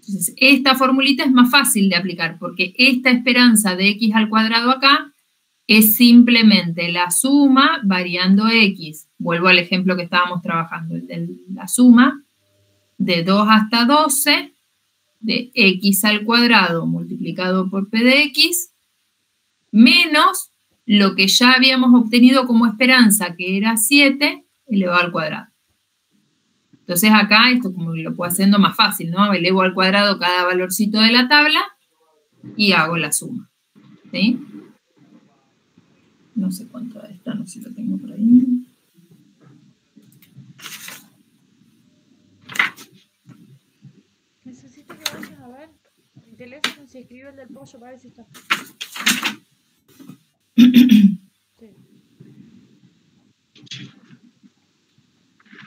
Entonces, esta formulita es más fácil de aplicar porque esta esperanza de x al cuadrado acá es simplemente la suma variando x. Vuelvo al ejemplo que estábamos trabajando, el de la suma de 2 hasta 12 de x al cuadrado multiplicado por p de x menos lo que ya habíamos obtenido como esperanza, que era 7 elevado al cuadrado. Entonces acá, esto como lo puedo haciendo más fácil, ¿no? Elevo al cuadrado cada valorcito de la tabla y hago la suma. ¿Sí? No sé cuánto de esta, no sé si lo tengo por ahí. Necesito que vayas a ver el teléfono, si escribió el del pollo, para ver si está. Sí.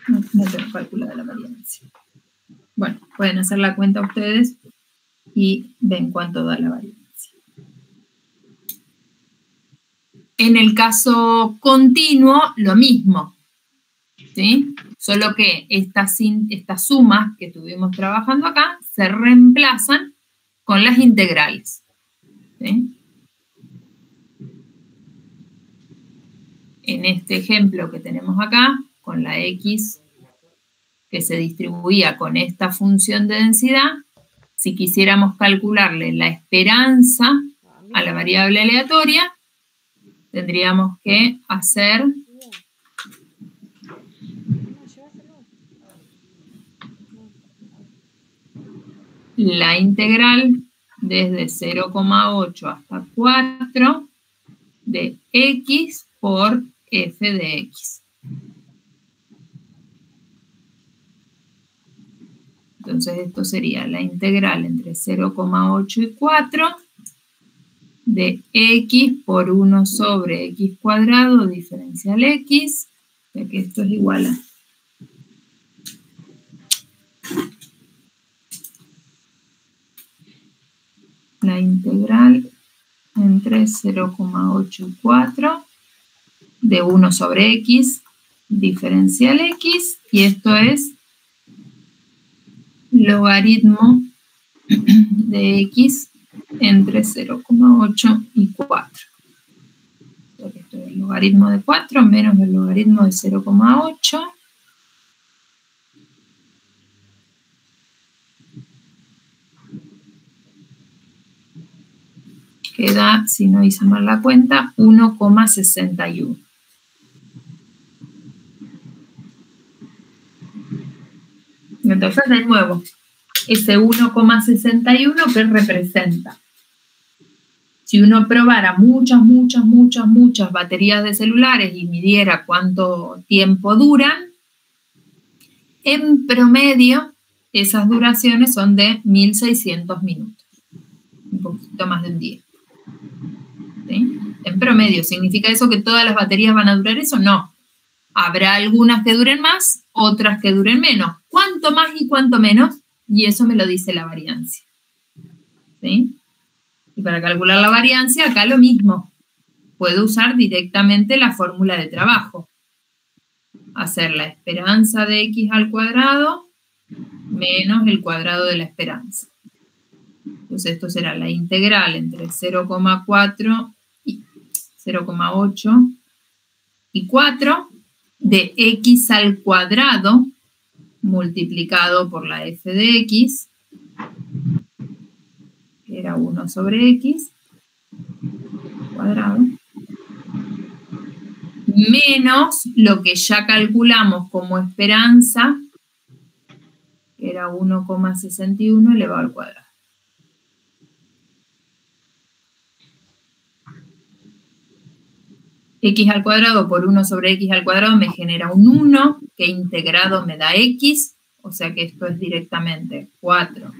No tengo calculada la variancia. Bueno, pueden hacer la cuenta ustedes y ven cuánto da la variancia. En el caso continuo, lo mismo. ¿Sí? Solo que estas sumas que estuvimos trabajando acá se reemplazan con las integrales. ¿Sí? En este ejemplo que tenemos acá, con la x que se distribuía con esta función de densidad, si quisiéramos calcularle la esperanza a la variable aleatoria, tendríamos que hacer la integral desde 0,8 hasta 4 de x por f de x. Entonces esto sería la integral entre 0,8 y 4 de x por 1 sobre x cuadrado diferencial x, ya que esto es igual a la integral entre 0,8 y 4 de 1 sobre x diferencial x, y esto es logaritmo de x entre 0,8 y 4. Esto es el logaritmo de 4 menos el logaritmo de 0,8. Queda, si no hice mal la cuenta, 1,61. Entonces, de nuevo, ese 1,61 que representa. Si uno probara muchas baterías de celulares y midiera cuánto tiempo duran, en promedio esas duraciones son de 1600 minutos. Un poquito más de un día. ¿Sí? En promedio, ¿significa eso que todas las baterías van a durar eso? No. Habrá algunas que duren más, otras que duren menos. ¿Cuánto más y cuánto menos? Y eso me lo dice la variancia. ¿Sí? Y para calcular la variancia, acá lo mismo. Puedo usar directamente la fórmula de trabajo. Hacer la esperanza de x al cuadrado menos el cuadrado de la esperanza. Entonces esto será la integral entre 0,4 y 0,8 y 4 de x al cuadrado multiplicado por la f de x, que era 1 sobre x cuadrado, menos lo que ya calculamos como esperanza, que era 1,61 elevado al cuadrado. X al cuadrado por 1 sobre x al cuadrado me genera un 1, que integrado me da x, o sea que esto es directamente 4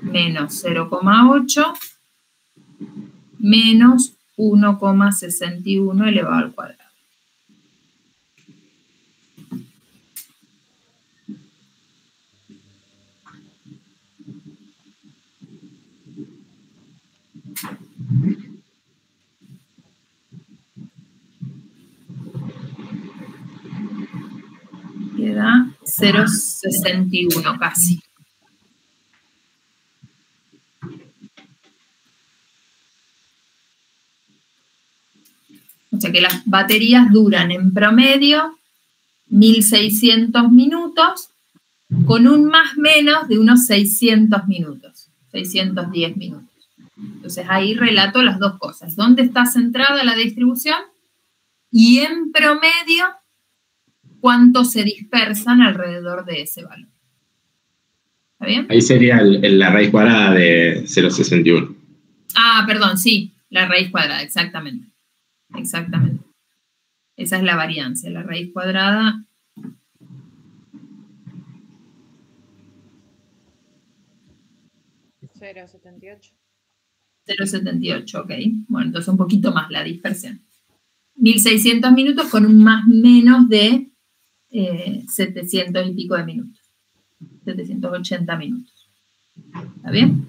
menos 0,8 menos 1,61 elevado al cuadrado. Queda 0,61 casi. O sea que las baterías duran en promedio 1600 minutos con un más menos de unos 600 minutos, 610 minutos. Entonces ahí relato las dos cosas. ¿Dónde está centrada la distribución? Y en promedio, ¿cuánto se dispersan alrededor de ese valor? ¿Está bien? Ahí sería la raíz cuadrada de 0,61. Ah, perdón, sí, la raíz cuadrada, exactamente. Exactamente. Esa es la variancia, la raíz cuadrada. $0,78. 0,78, ok. Bueno, entonces un poquito más la dispersión. 1600 minutos con un más menos de 700 y pico de minutos. 780 minutos. ¿Está bien?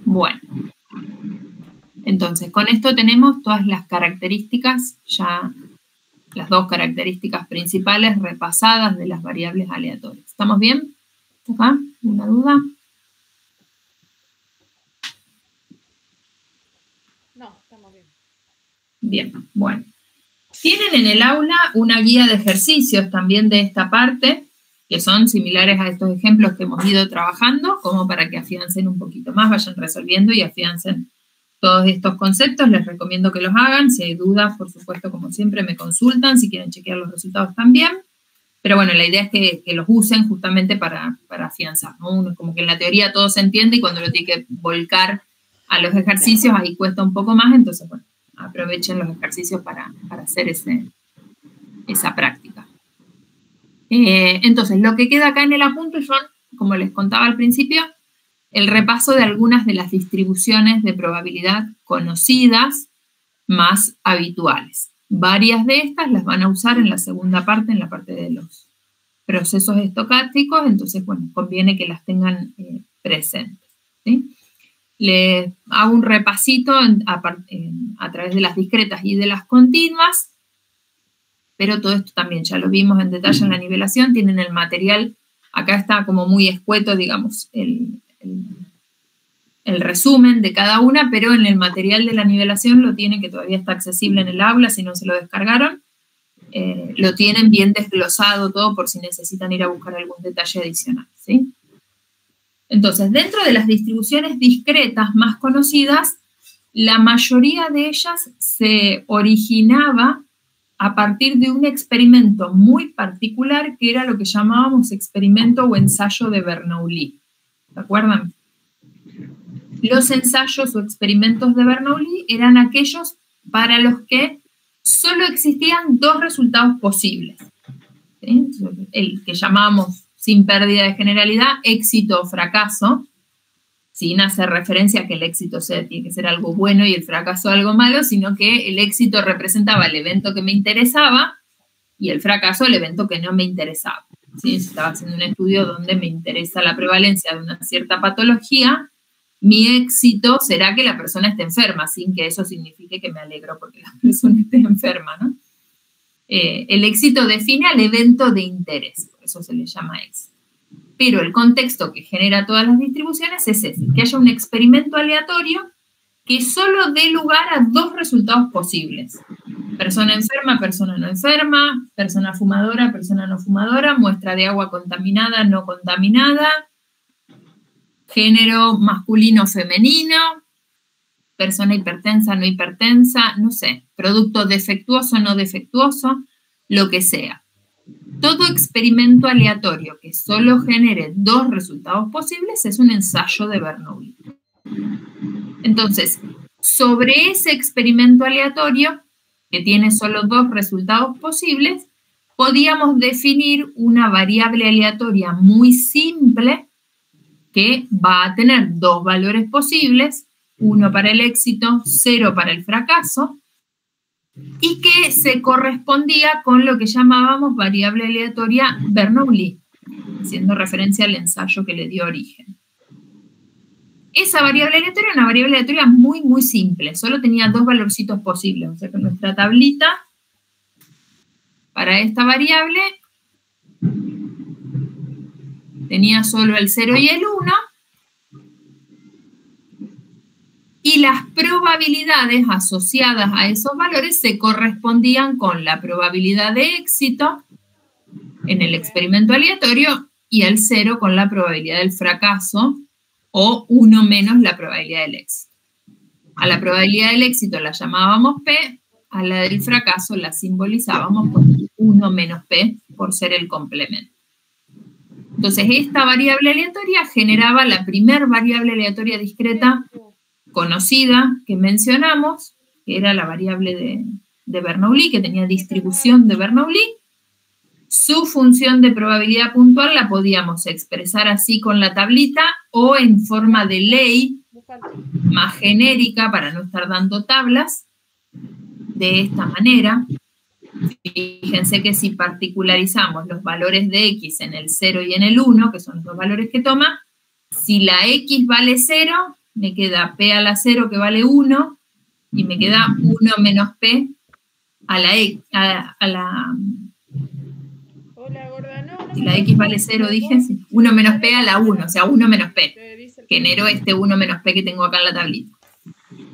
Bueno. Entonces, con esto tenemos todas las características, ya las dos características principales repasadas de las variables aleatorias. ¿Estamos bien? ¿Acá? ¿Una duda? No, estamos bien. Bien, bueno. Tienen en el aula una guía de ejercicios también de esta parte, que son similares a estos ejemplos que hemos ido trabajando, como para que afiancen un poquito más, vayan resolviendo y afiancen todos estos conceptos. Les recomiendo que los hagan. Si hay dudas, por supuesto, como siempre, me consultan. Si quieren chequear los resultados también. Pero bueno, la idea es que los usen justamente para afianzar, ¿no? Uno, como que en la teoría todo se entiende y cuando lo tiene que volcar a los ejercicios, ahí cuesta un poco más. Entonces, bueno, aprovechen los ejercicios para hacer esa práctica. Entonces, lo que queda acá en el apunte son, como les contaba al principio, el repaso de algunas de las distribuciones de probabilidad conocidas más habituales. Varias de estas las van a usar en la segunda parte, en la parte de los procesos estocásticos, entonces, bueno, conviene que las tengan presentes, ¿sí? Les hago un repasito a través de las discretas y de las continuas, pero todo esto también ya lo vimos en detalle en la nivelación. Tienen el material, acá está como muy escueto, digamos, el resumen de cada una, pero en el material de la nivelación lo tienen, que todavía está accesible en el aula, si no se lo descargaron, lo tienen bien desglosado todo por si necesitan ir a buscar algún detalle adicional, ¿sí? Entonces, dentro de las distribuciones discretas más conocidas, la mayoría de ellas se originaba a partir de un experimento muy particular que era lo que llamábamos experimento o ensayo de Bernoulli. ¿Se acuerdan? Los ensayos o experimentos de Bernoulli eran aquellos para los que solo existían dos resultados posibles, ¿sí? El que llamábamos, sin pérdida de generalidad, éxito o fracaso, sin hacer referencia a que el éxito tiene que ser algo bueno y el fracaso algo malo, sino que el éxito representaba el evento que me interesaba y el fracaso el evento que no me interesaba, ¿sí? Si estaba haciendo un estudio donde me interesa la prevalencia de una cierta patología, mi éxito será que la persona esté enferma, sin que eso signifique que me alegro porque la persona esté enferma, ¿no? El éxito define al evento de interés, por eso se le llama éxito. Pero el contexto que genera todas las distribuciones es ese, que haya un experimento aleatorio que solo dé lugar a dos resultados posibles. Persona enferma, persona no enferma, persona fumadora, persona no fumadora, muestra de agua contaminada, no contaminada, género masculino o femenino, persona hipertensa, no hipertensa, no sé, producto defectuoso, no defectuoso, lo que sea. Todo experimento aleatorio que solo genere dos resultados posibles es un ensayo de Bernoulli. Entonces, sobre ese experimento aleatorio, que tiene solo dos resultados posibles, podíamos definir una variable aleatoria muy simple que va a tener dos valores posibles, uno para el éxito, 0 para el fracaso, y que se correspondía con lo que llamábamos variable aleatoria Bernoulli, haciendo referencia al ensayo que le dio origen. Esa variable aleatoria era una variable aleatoria muy, muy simple, solo tenía dos valorcitos posibles, o sea que nuestra tablita para esta variable tenía solo el 0 y el 1, y las probabilidades asociadas a esos valores se correspondían con la probabilidad de éxito en el experimento aleatorio y el 0 con la probabilidad del fracaso, o 1 menos la probabilidad del éxito. A la probabilidad del éxito la llamábamos P, a la del fracaso la simbolizábamos con 1 menos P por ser el complemento. Entonces, esta variable aleatoria generaba la primer variable aleatoria discreta conocida que mencionamos, que era la variable de Bernoulli, que tenía distribución de Bernoulli. Su función de probabilidad puntual la podíamos expresar así con la tablita o en forma de ley más genérica para no estar dando tablas, de esta manera. Fíjense que si particularizamos los valores de X en el 0 y en el 1, que son los dos valores que toma, si la X vale 0, me queda P a la 0 que vale 1, y me queda 1 menos P a la si la X vale 0, dije, 1 menos P a la 1, o sea, 1 menos P. Genero este 1 menos P que tengo acá en la tablita.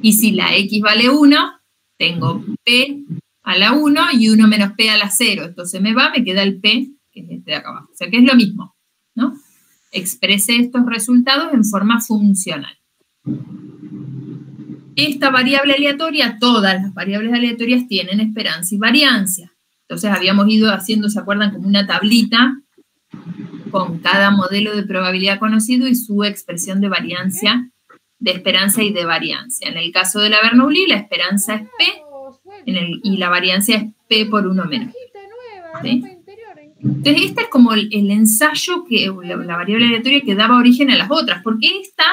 Y si la X vale 1, tengo P a la 1 y 1 menos P a la 0. Entonces me queda el P, que es este de acá abajo. O sea, que es lo mismo, ¿no? Expresé estos resultados en forma funcional. Esta variable aleatoria, todas las variables aleatorias tienen esperanza y variancia. Entonces habíamos ido haciendo, ¿se acuerdan? Como una tablita con cada modelo de probabilidad conocido y su expresión de variancia, de esperanza y de variancia. En el caso de la Bernoulli, la esperanza es P y la variancia es P por 1 menos. ¿Sí? Entonces este es como el ensayo, la variable aleatoria que daba origen a las otras, porque esta,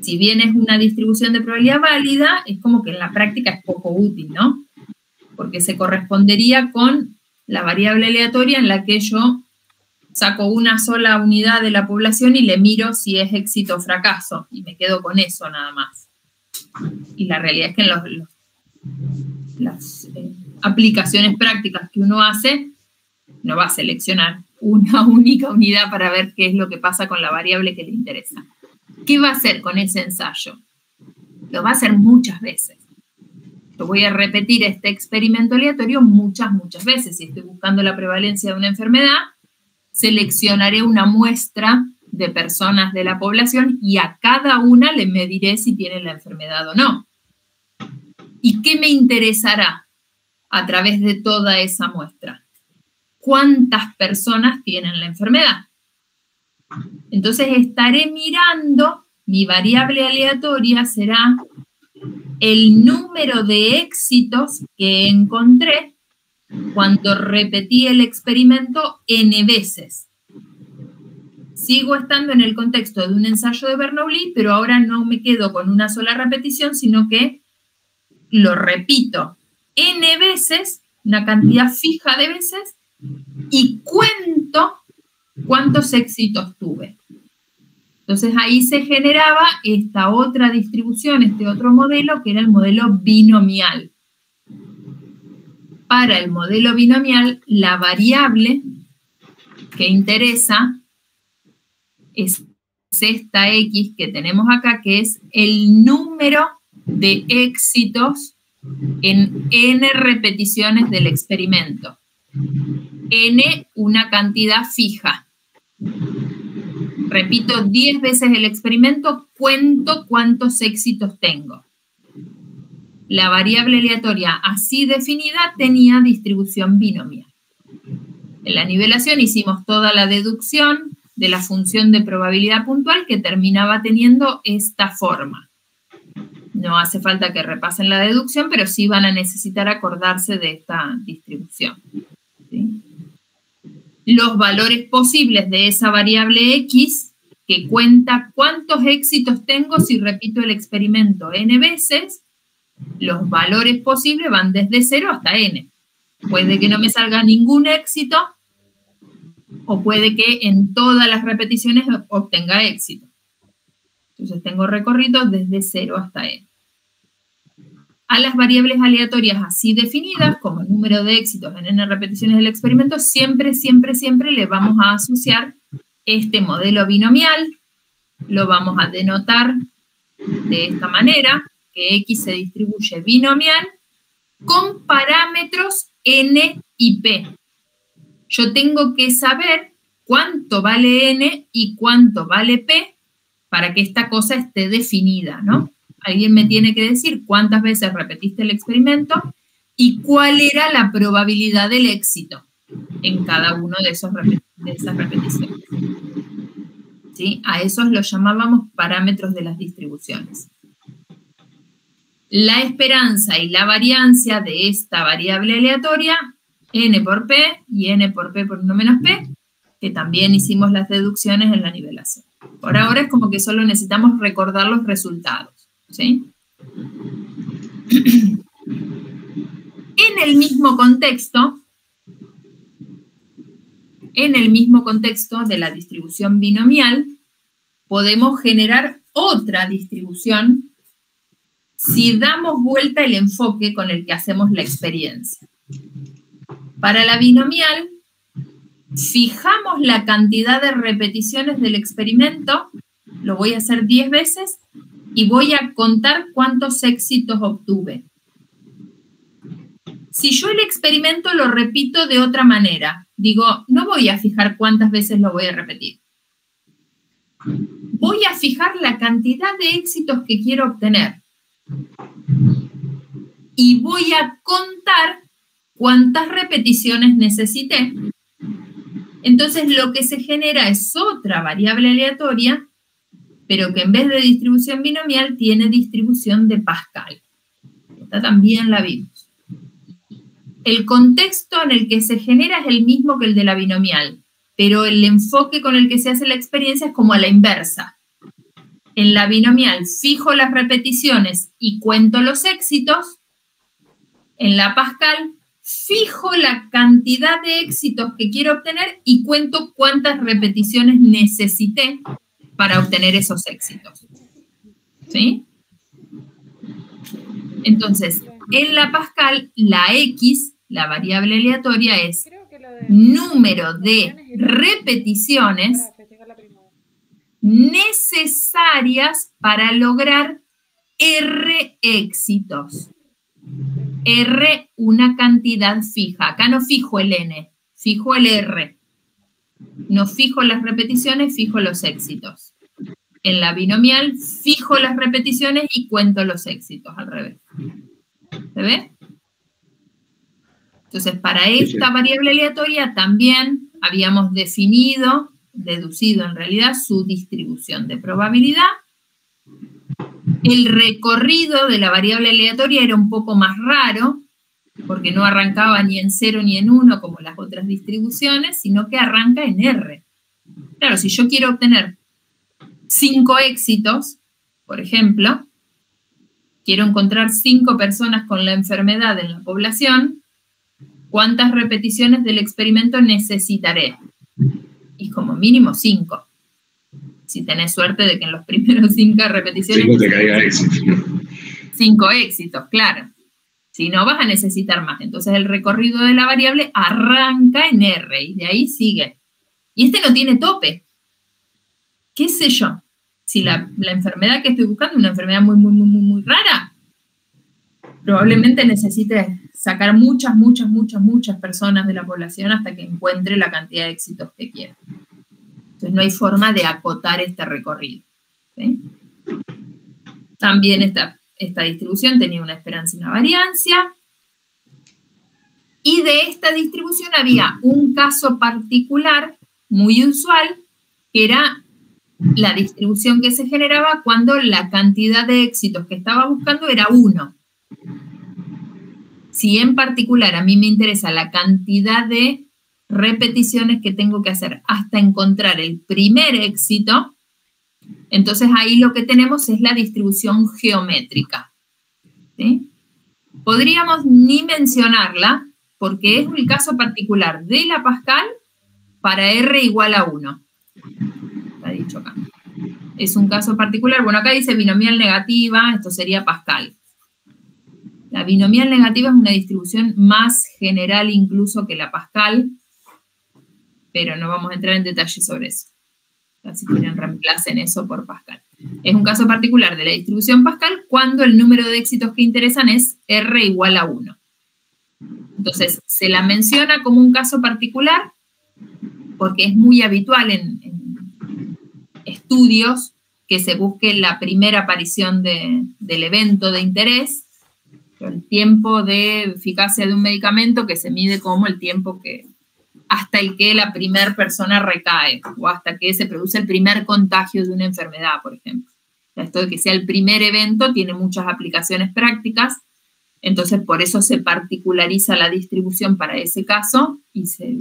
si bien es una distribución de probabilidad válida, es como que en la práctica es poco útil, ¿no? Porque se correspondería con la variable aleatoria en la que yo saco una sola unidad de la población y le miro si es éxito o fracaso, y me quedo con eso nada más. Y la realidad es que en las aplicaciones prácticas que uno hace, no va a seleccionar una única unidad para ver qué es lo que pasa con la variable que le interesa. ¿Qué va a hacer con ese ensayo? Lo va a hacer muchas veces. Yo voy a repetir este experimento aleatorio muchas veces. Si estoy buscando la prevalencia de una enfermedad, seleccionaré una muestra de personas de la población y a cada una le mediré si tiene la enfermedad o no. ¿Y qué me interesará a través de toda esa muestra? ¿Cuántas personas tienen la enfermedad? Entonces estaré mirando, mi variable aleatoria será el número de éxitos que encontré cuando repetí el experimento n veces. Sigo estando en el contexto de un ensayo de Bernoulli, pero ahora no me quedo con una sola repetición, sino que lo repito n veces, una cantidad fija de veces, y cuento cuántos éxitos tuve. Entonces ahí se generaba esta otra distribución, este otro modelo, que era el modelo binomial. Para el modelo binomial, la variable que interesa es esta X que tenemos acá, que es el número de éxitos en n repeticiones del experimento. N, una cantidad fija. Repito 10 veces el experimento, cuento cuántos éxitos tengo. La variable aleatoria así definida tenía distribución binomial. En la nivelación hicimos toda la deducción de la función de probabilidad puntual que terminaba teniendo esta forma. No hace falta que repasen la deducción, pero sí van a necesitar acordarse de esta distribución. ¿Sí? Los valores posibles de esa variable X, que cuenta cuántos éxitos tengo si repito el experimento n veces, los valores posibles van desde 0 hasta n. Puede que no me salga ningún éxito, o puede que en todas las repeticiones obtenga éxito. Entonces tengo recorrido desde 0 hasta n. A las variables aleatorias así definidas, como el número de éxitos en n repeticiones del experimento, siempre le vamos a asociar este modelo binomial. Lo vamos a denotar de esta manera, que X se distribuye binomial con parámetros n y p. Yo tengo que saber cuánto vale n y cuánto vale p para que esta cosa esté definida, ¿no? Alguien me tiene que decir cuántas veces repetiste el experimento y cuál era la probabilidad del éxito en cada uno de esas repeticiones. ¿Sí? A esos los llamábamos parámetros de las distribuciones. La esperanza y la variancia de esta variable aleatoria, n por p y n por p por 1 menos p, que también hicimos las deducciones en la nivelación. Por ahora es como que solo necesitamos recordar los resultados. ¿Sí? En el mismo contexto de la distribución binomial, podemos generar otra distribución si damos vuelta el enfoque con el que hacemos la experiencia. Para la binomial, fijamos la cantidad de repeticiones del experimento, lo voy a hacer 10 veces, y voy a contar cuántos éxitos obtuve. Si yo el experimento lo repito de otra manera, digo, no voy a fijar cuántas veces lo voy a repetir. Voy a fijar la cantidad de éxitos que quiero obtener. Y voy a contar cuántas repeticiones necesité. Entonces lo que se genera es otra variable aleatoria, pero que en vez de distribución binomial tiene distribución de Pascal. Esta también la vimos. El contexto en el que se genera es el mismo que el de la binomial, pero el enfoque con el que se hace la experiencia es como a la inversa. En la binomial fijo las repeticiones y cuento los éxitos. En la Pascal fijo la cantidad de éxitos que quiero obtener y cuento cuántas repeticiones necesité para obtener esos éxitos. ¿Sí? Entonces, en la Pascal, la X, la variable aleatoria, es número de repeticiones necesarias para lograr R éxitos. R, una cantidad fija. Acá no fijo el N, fijo el R. No fijo las repeticiones, fijo los éxitos. En la binomial, fijo las repeticiones y cuento los éxitos, al revés. ¿Se ve? Entonces, para esta variable aleatoria también habíamos deducido en realidad su distribución de probabilidad. El recorrido de la variable aleatoria era un poco más raro, porque no arrancaba ni en 0 ni en 1 como las otras distribuciones, sino que arranca en R. Claro, si yo quiero obtener 5 éxitos, por ejemplo, quiero encontrar 5 personas con la enfermedad en la población, ¿cuántas repeticiones del experimento necesitaré? Y como mínimo 5. Si tenés suerte de que en los primeros 5 repeticiones... 5 te caiga éxito. 5 éxitos, claro. Si no, vas a necesitar más. Entonces el recorrido de la variable arranca en R y de ahí sigue. Y este no tiene tope. ¿Qué sé yo? Si la enfermedad que estoy buscando es una enfermedad muy rara, probablemente necesite sacar muchas personas de la población hasta que encuentre la cantidad de éxitos que quiera. Entonces no hay forma de acotar este recorrido. ¿Sí? También esta distribución tenía una esperanza y una variancia. Y de esta distribución había un caso particular muy usual, que era la distribución que se generaba cuando la cantidad de éxitos que estaba buscando era 1. Si en particular a mí me interesa la cantidad de repeticiones que tengo que hacer hasta encontrar el primer éxito, entonces ahí lo que tenemos es la distribución geométrica. ¿Sí? Podríamos ni mencionarla, porque es el caso particular de la Pascal para R igual a 1. Está dicho acá. Es un caso particular. Bueno, acá dice binomial negativa, esto sería Pascal. La binomial negativa es una distribución más general incluso que la Pascal, pero no vamos a entrar en detalle sobre eso. Si quieren, reemplacen eso por Pascal. Es un caso particular de la distribución Pascal cuando el número de éxitos que interesan es R igual a 1. Entonces, se la menciona como un caso particular porque es muy habitual en estudios que se busque la primera aparición del evento de interés, el tiempo de eficacia de un medicamento que se mide como el tiempo hasta el que la primera persona recae o hasta que se produce el primer contagio de una enfermedad, por ejemplo. Esto de que sea el primer evento tiene muchas aplicaciones prácticas, entonces por eso se particulariza la distribución para ese caso y se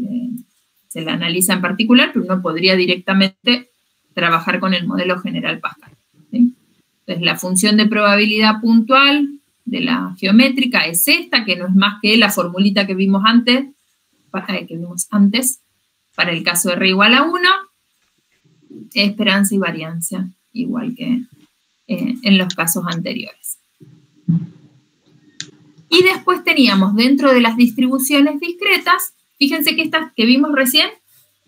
la analiza en particular, pero uno podría directamente trabajar con el modelo general Pascal. ¿Sí? Entonces la función de probabilidad puntual de la geométrica es esta, que no es más que la formulita que vimos antes, para el caso R igual a 1, esperanza y varianza, igual que en los casos anteriores. Y después teníamos dentro de las distribuciones discretas, fíjense que estas que vimos recién,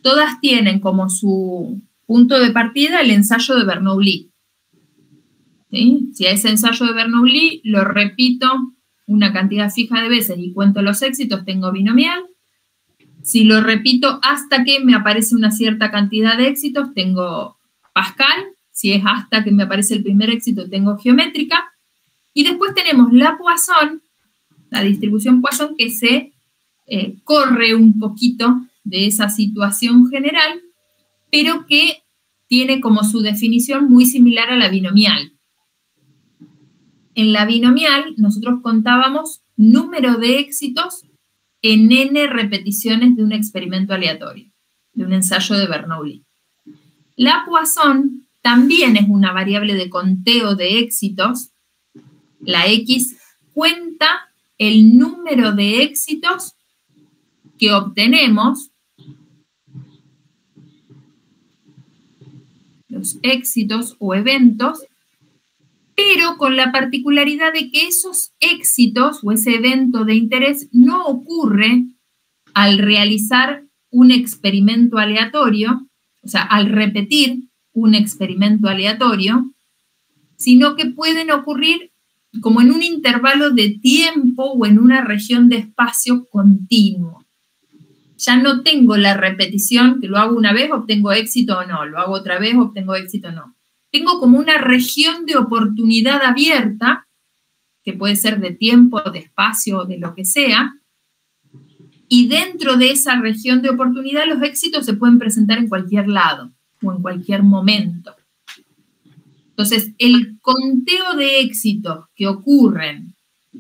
todas tienen como su punto de partida el ensayo de Bernoulli. ¿Sí? Si a ese ensayo de Bernoulli lo repito una cantidad fija de veces y cuento los éxitos, tengo binomial. Si lo repito hasta que me aparece una cierta cantidad de éxitos, tengo Pascal. Si es hasta que me aparece el primer éxito, tengo geométrica. Y después tenemos la Poisson, la distribución Poisson, que se corre un poquito de esa situación general, pero que tiene como su definición muy similar a la binomial. En la binomial nosotros contábamos número de éxitos en n repeticiones de un experimento aleatorio, de un ensayo de Bernoulli. La Poisson también es una variable de conteo de éxitos. La X cuenta el número de éxitos que obtenemos, los éxitos o eventos, pero con la particularidad de que esos éxitos o ese evento de interés no ocurre al realizar un experimento aleatorio, o sea, al repetir un experimento aleatorio, sino que pueden ocurrir como en un intervalo de tiempo o en una región de espacio continuo. Ya no tengo la repetición, que lo hago una vez, obtengo éxito o no, lo hago otra vez, obtengo éxito o no. Tengo como una región de oportunidad abierta, que puede ser de tiempo, de espacio, de lo que sea, y dentro de esa región de oportunidad los éxitos se pueden presentar en cualquier lado o en cualquier momento. Entonces, el conteo de éxitos que ocurren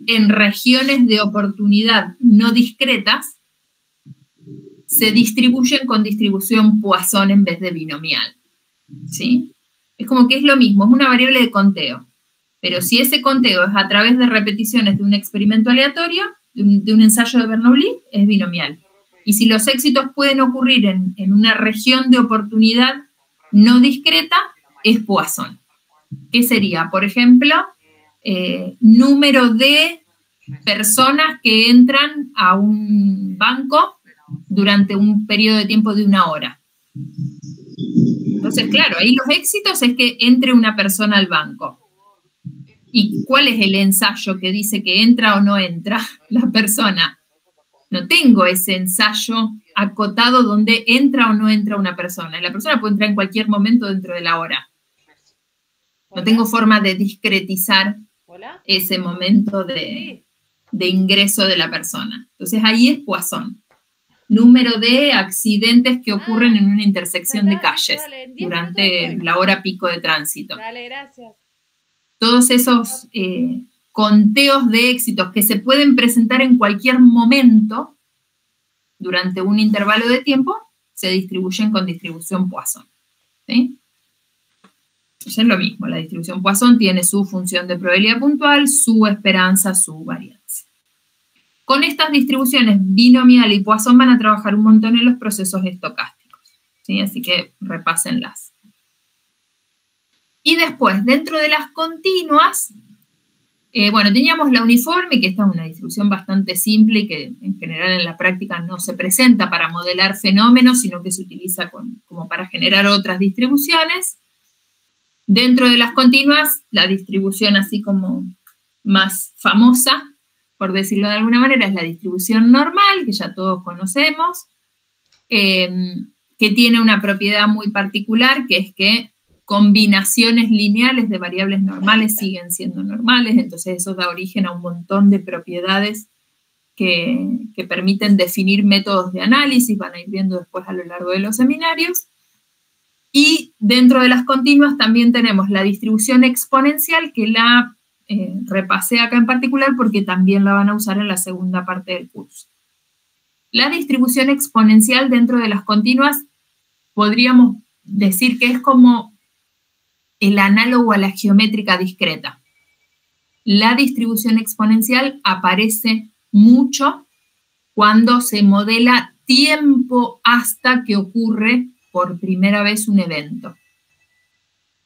en regiones de oportunidad no discretas se distribuyen con distribución Poisson en vez de binomial. ¿Sí? Es como que es lo mismo, es una variable de conteo. Pero si ese conteo es a través de repeticiones de un experimento aleatorio, de un ensayo de Bernoulli, es binomial. Y si los éxitos pueden ocurrir en una región de oportunidad no discreta, es Poisson. ¿Qué sería? Por ejemplo, número de personas que entran a un banco durante un periodo de tiempo de 1 hora. Entonces, claro, ahí los éxitos es que entre una persona al banco. ¿Y cuál es el ensayo que dice que entra o no entra la persona? No tengo ese ensayo acotado donde entra o no entra una persona. La persona puede entrar en cualquier momento dentro de la hora. No tengo forma de discretizar ese momento de ingreso de la persona. Entonces ahí es Poisson. Número de accidentes que ocurren en una intersección de calles durante la hora pico de tránsito. Dale, gracias. Todos esos conteos de éxitos que se pueden presentar en cualquier momento durante un intervalo de tiempo se distribuyen con distribución Poisson. ¿Sí? Entonces es lo mismo, la distribución Poisson tiene su función de probabilidad puntual, su esperanza, su varianza. Con estas distribuciones binomial y Poisson van a trabajar un montón en los procesos estocásticos, ¿sí? Así que repásenlas. Y después, dentro de las continuas, bueno, teníamos la uniforme, que esta es una distribución bastante simple y que en general en la práctica no se presenta para modelar fenómenos, sino que se utiliza como para generar otras distribuciones. Dentro de las continuas, la distribución así como más famosa, por decirlo de alguna manera, es la distribución normal, que ya todos conocemos, que tiene una propiedad muy particular, que es que combinaciones lineales de variables normales siguen siendo normales, entonces eso da origen a un montón de propiedades que permiten definir métodos de análisis, van a ir viendo después a lo largo de los seminarios. Y dentro de las continuas también tenemos la distribución exponencial, que la repasé acá en particular porque también la van a usar en la segunda parte del curso. La distribución exponencial dentro de las continuas podríamos decir que es como el análogo a la geométrica discreta. La distribución exponencial aparece mucho cuando se modela tiempo hasta que ocurre por primera vez un evento.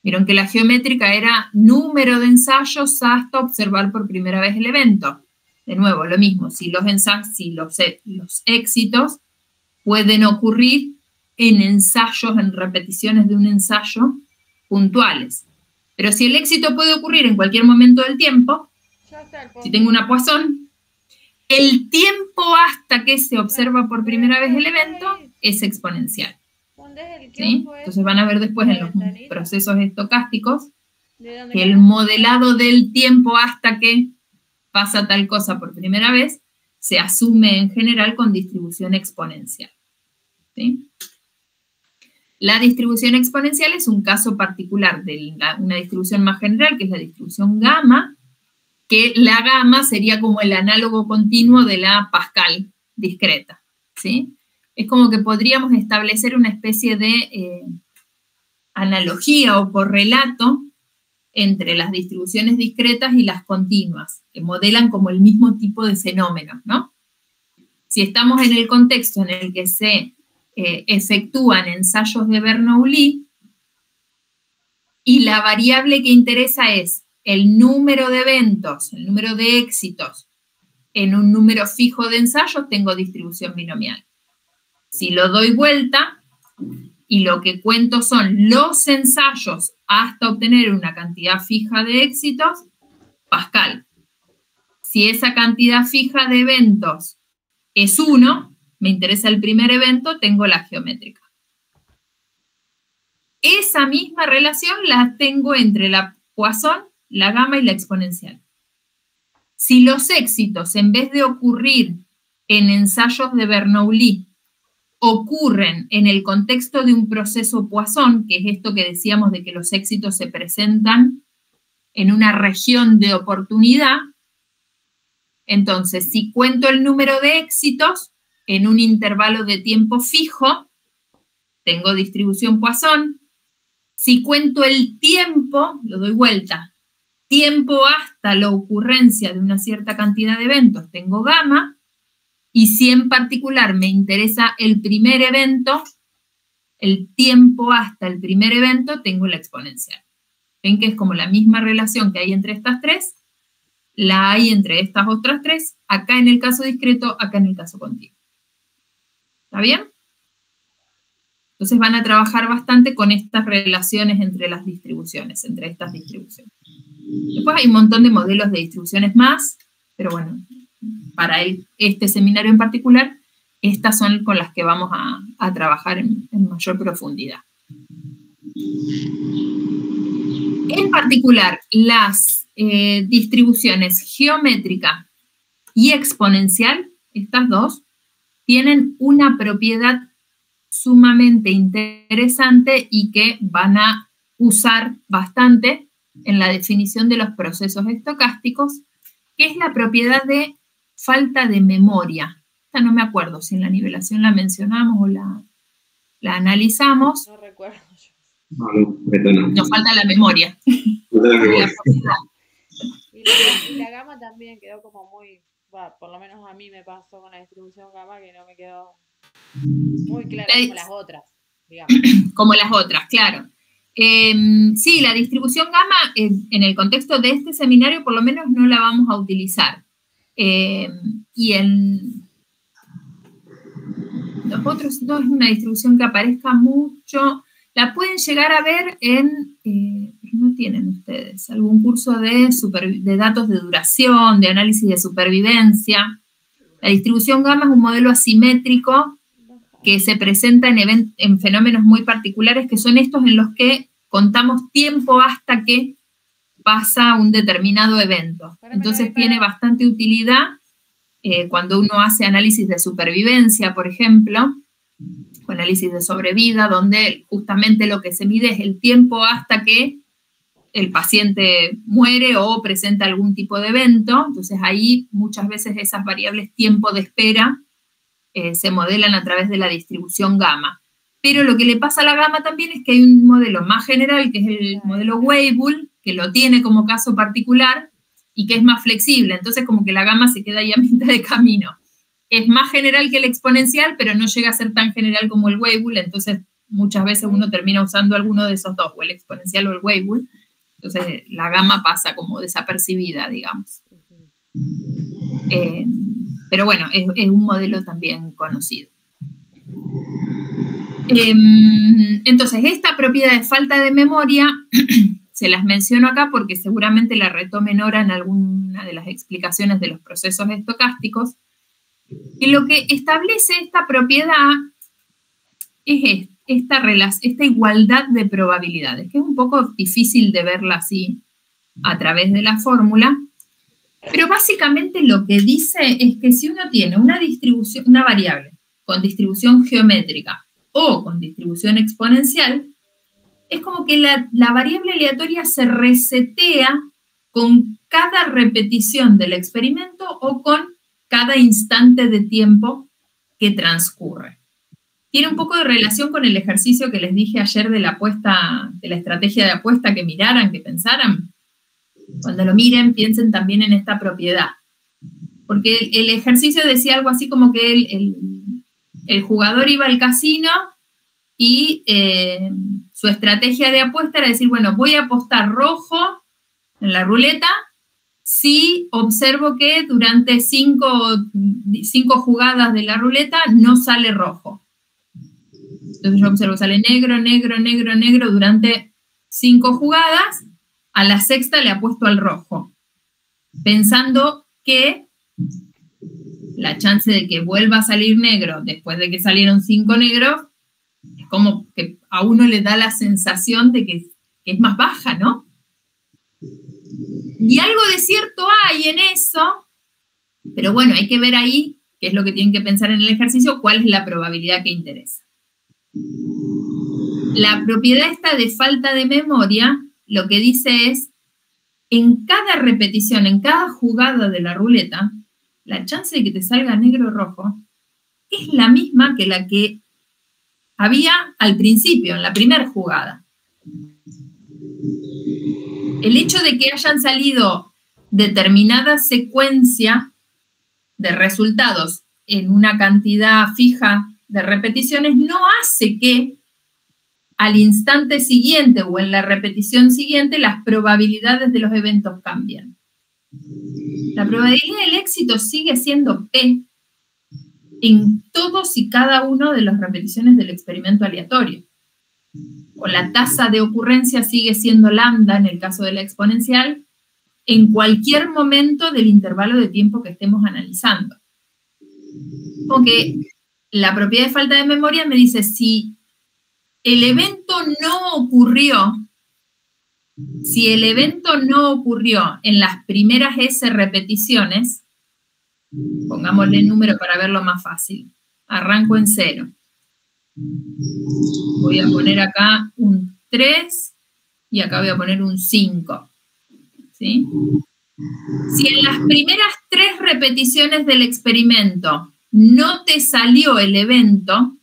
Vieron que la geométrica era número de ensayos hasta observar por primera vez el evento. De nuevo, lo mismo, si los éxitos pueden ocurrir en ensayos, en repeticiones de un ensayo puntuales. Pero si el éxito puede ocurrir en cualquier momento del tiempo, si tengo una Poisson, el tiempo hasta que se observa por primera vez el evento es exponencial. ¿Sí? Entonces van a ver después en los procesos estocásticos que el modelado del tiempo hasta que pasa tal cosa por primera vez se asume en general con distribución exponencial. ¿Sí? La distribución exponencial es un caso particular de una distribución más general, que es la distribución gamma, que la gamma sería como el análogo continuo de la Pascal discreta. ¿Sí? Es como que podríamos establecer una especie de analogía o correlato entre las distribuciones discretas y las continuas, que modelan como el mismo tipo de fenómenos, ¿no? Si estamos en el contexto en el que se efectúan ensayos de Bernoulli y la variable que interesa es el número de eventos, el número de éxitos en un número fijo de ensayos, tengo distribución binomial. Si lo doy vuelta y lo que cuento son los ensayos hasta obtener una cantidad fija de éxitos, Pascal. Si esa cantidad fija de eventos es 1, me interesa el primer evento, tengo la geométrica. Esa misma relación la tengo entre la Poisson, la gamma y la exponencial. Si los éxitos, en vez de ocurrir en ensayos de Bernoulli, ocurren en el contexto de un proceso Poisson, que es esto que decíamos de que los éxitos se presentan en una región de oportunidad, entonces si cuento el número de éxitos en un intervalo de tiempo fijo, tengo distribución Poisson. Si cuento el tiempo, lo doy vuelta, tiempo hasta la ocurrencia de una cierta cantidad de eventos, tengo gamma. Y si en particular me interesa el primer evento, el tiempo hasta el primer evento, tengo la exponencial. ¿Ven que es como la misma relación que hay entre estas tres? La hay entre estas otras tres, acá en el caso discreto, acá en el caso continuo. ¿Está bien? Entonces van a trabajar bastante con estas relaciones entre las distribuciones, entre estas distribuciones. Después hay un montón de modelos de distribuciones más, pero bueno, para este seminario en particular, estas son con las que vamos a trabajar en mayor profundidad. En particular, las distribuciones geométrica y exponencial, estas dos, tienen una propiedad sumamente interesante y que van a usar bastante en la definición de los procesos estocásticos, que es la propiedad de falta de memoria. Esta no me acuerdo si en la nivelación la mencionamos o la analizamos. No recuerdo yo. No. Nos falta la memoria. Y la gama también quedó como muy, por lo menos a mí me pasó con la distribución gamma que no me quedó muy clara como las otras, digamos. Como las otras, claro. Sí, la distribución gamma en el contexto de este seminario por lo menos no la vamos a utilizar. Y en los otros no es una distribución que aparezca mucho. La pueden llegar a ver no tienen ustedes, algún curso de datos de duración, de análisis de supervivencia. La distribución gamma es un modelo asimétrico que se presenta en fenómenos muy particulares, que son estos en los que contamos tiempo hasta que pasa un determinado evento. Entonces tiene bastante utilidad cuando uno hace análisis de supervivencia, por ejemplo, o análisis de sobrevida, donde justamente lo que se mide es el tiempo hasta que el paciente muere o presenta algún tipo de evento. Entonces ahí muchas veces esas variables tiempo de espera se modelan a través de la distribución gamma. Pero lo que le pasa a la gamma también es que hay un modelo más general, que es el modelo Weibull, que lo tiene como caso particular y que es más flexible. Entonces como que la gamma se queda ahí a mitad de camino. Es más general que el exponencial, pero no llega a ser tan general como el Weibull, entonces muchas veces uno termina usando alguno de esos dos, o el exponencial o el Weibull. Entonces la gamma pasa como desapercibida, digamos. Pero bueno, es un modelo también conocido. Entonces, esta propiedad de falta de memoria, se las menciono acá porque seguramente la retomen ahora en alguna de las explicaciones de los procesos estocásticos, que lo que establece esta propiedad es esta igualdad de probabilidades, que es un poco difícil de verla así a través de la fórmula, pero básicamente lo que dice es que si uno tiene una variable con distribución geométrica o con distribución exponencial, es como que la variable aleatoria se resetea con cada repetición del experimento o con cada instante de tiempo que transcurre. Tiene un poco de relación con el ejercicio que les dije ayer de la apuesta, de la estrategia de apuesta, que miraran, que pensaran. Cuando lo miren, piensen también en esta propiedad. Porque el ejercicio decía algo así como que el jugador iba al casino y su estrategia de apuesta era decir, bueno, voy a apostar rojo en la ruleta si observo que durante cinco jugadas de la ruleta no sale rojo. Entonces yo observo, sale negro, negro, negro, negro durante 5 jugadas, a la sexta le apuesto al rojo, pensando que la chance de que vuelva a salir negro después de que salieron 5 negros es como que a uno le da la sensación de que es más baja, ¿no? Y algo de cierto hay en eso, pero bueno, hay que ver ahí, qué es lo que tienen que pensar en el ejercicio, cuál es la probabilidad que interesa. La propiedad esta de falta de memoria, lo que dice es, en cada repetición, en cada jugada de la ruleta, la chance de que te salga negro o rojo es la misma que la que había al principio, en la primera jugada. El hecho de que hayan salido determinada secuencia de resultados en una cantidad fija de repeticiones no hace que al instante siguiente o en la repetición siguiente las probabilidades de los eventos cambien. La probabilidad del éxito sigue siendo P en todos y cada uno de las repeticiones del experimento aleatorio. O la tasa de ocurrencia sigue siendo lambda en el caso de la exponencial en cualquier momento del intervalo de tiempo que estemos analizando. Porque la propiedad de falta de memoria me dice si el evento no ocurrió, en las primeras S repeticiones, pongámosle el número para verlo más fácil, arranco en 0. Voy a poner acá un 3 y acá voy a poner un 5. ¿Sí? Si en las primeras 3 repeticiones del experimento no te salió el evento,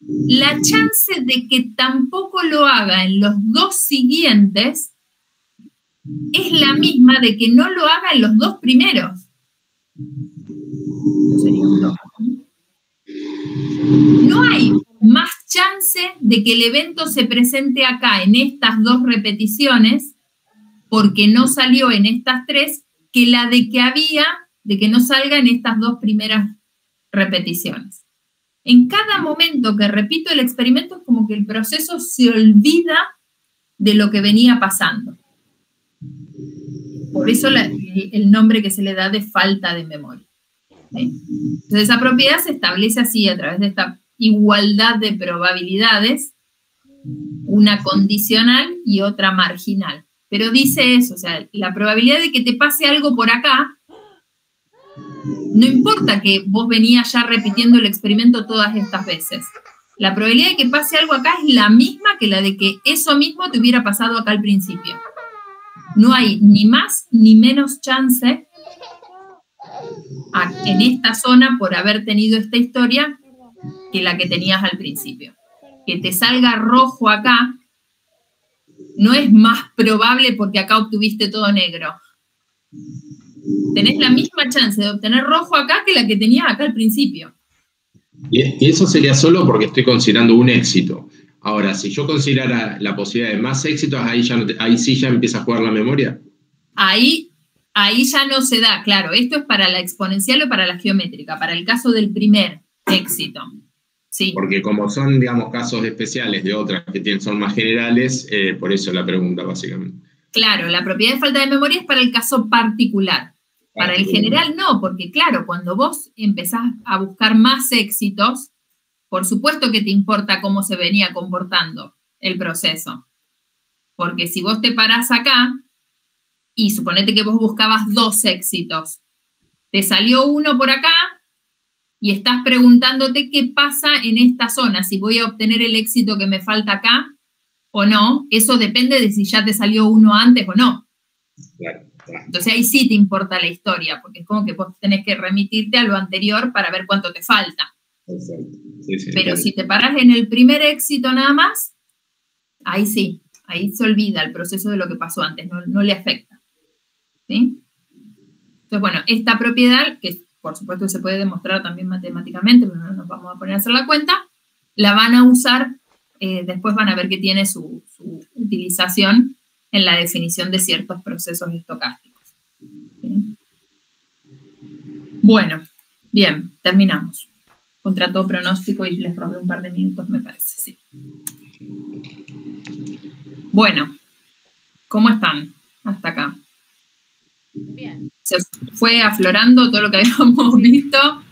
la chance de que tampoco lo haga en los 2 siguientes es la misma de que no lo haga en los 2 primeros. Sería un 2. No hay más chance de que el evento se presente acá en estas 2 repeticiones porque no salió en estas 3 que la de que no salga en estas 2 primeras repeticiones. En cada momento que repito el experimento es como que el proceso se olvida de lo que venía pasando. Por eso el nombre que se le da de falta de memoria. ¿Sí? Entonces esa propiedad se establece así a través de esta igualdad de probabilidades, una condicional y otra marginal. Pero dice eso, o sea, la probabilidad de que te pase algo por acá, no importa que vos venías ya repitiendo el experimento todas estas veces. La probabilidad de que pase algo acá es la misma que la de que eso mismo te hubiera pasado acá al principio. No hay ni más ni menos chance en esta zona por haber tenido esta historia que la que tenías al principio. Que te salga rojo acá no es más probable porque acá obtuviste todo negro. Tenés la misma chance de obtener rojo acá que la que tenías acá al principio. Y eso sería solo porque estoy considerando un éxito. Ahora, si yo considerara la posibilidad de más éxitos, ahí sí ya empieza a jugar la memoria. Ahí ya no se da, claro. Esto es para la exponencial o para la geométrica, para el caso del primer éxito. Sí. Porque como son, digamos, casos especiales de otras que son más generales, por eso la pregunta, básicamente. Claro, la propiedad de falta de memoria es para el caso particular. Para el general no, porque claro, cuando vos empezás a buscar más éxitos, por supuesto que te importa cómo se venía comportando el proceso. Porque si vos te parás acá, y suponete que vos buscabas 2 éxitos, te salió uno por acá, y estás preguntándote qué pasa en esta zona, si voy a obtener el éxito que me falta acá o no, eso depende de si ya te salió uno antes o no. Claro. Entonces ahí sí te importa la historia, porque es como que vos tenés que remitirte a lo anterior para ver cuánto te falta. Exacto. Sí, Pero claro. si te parás en el primer éxito nada más, ahí sí, ahí se olvida el proceso de lo que pasó antes, no le afecta. ¿Sí? Entonces, bueno, esta propiedad, que por supuesto se puede demostrar también matemáticamente, pero no nos vamos a poner a hacer la cuenta, la van a usar, después van a ver que tiene su utilización en la definición de ciertos procesos estocásticos. ¿Sí? Bueno, bien, terminamos. Contra todo pronóstico y les robé un par de minutos, me parece, sí. Bueno, ¿cómo están hasta acá? Bien. ¿Se fue aflorando todo lo que habíamos visto?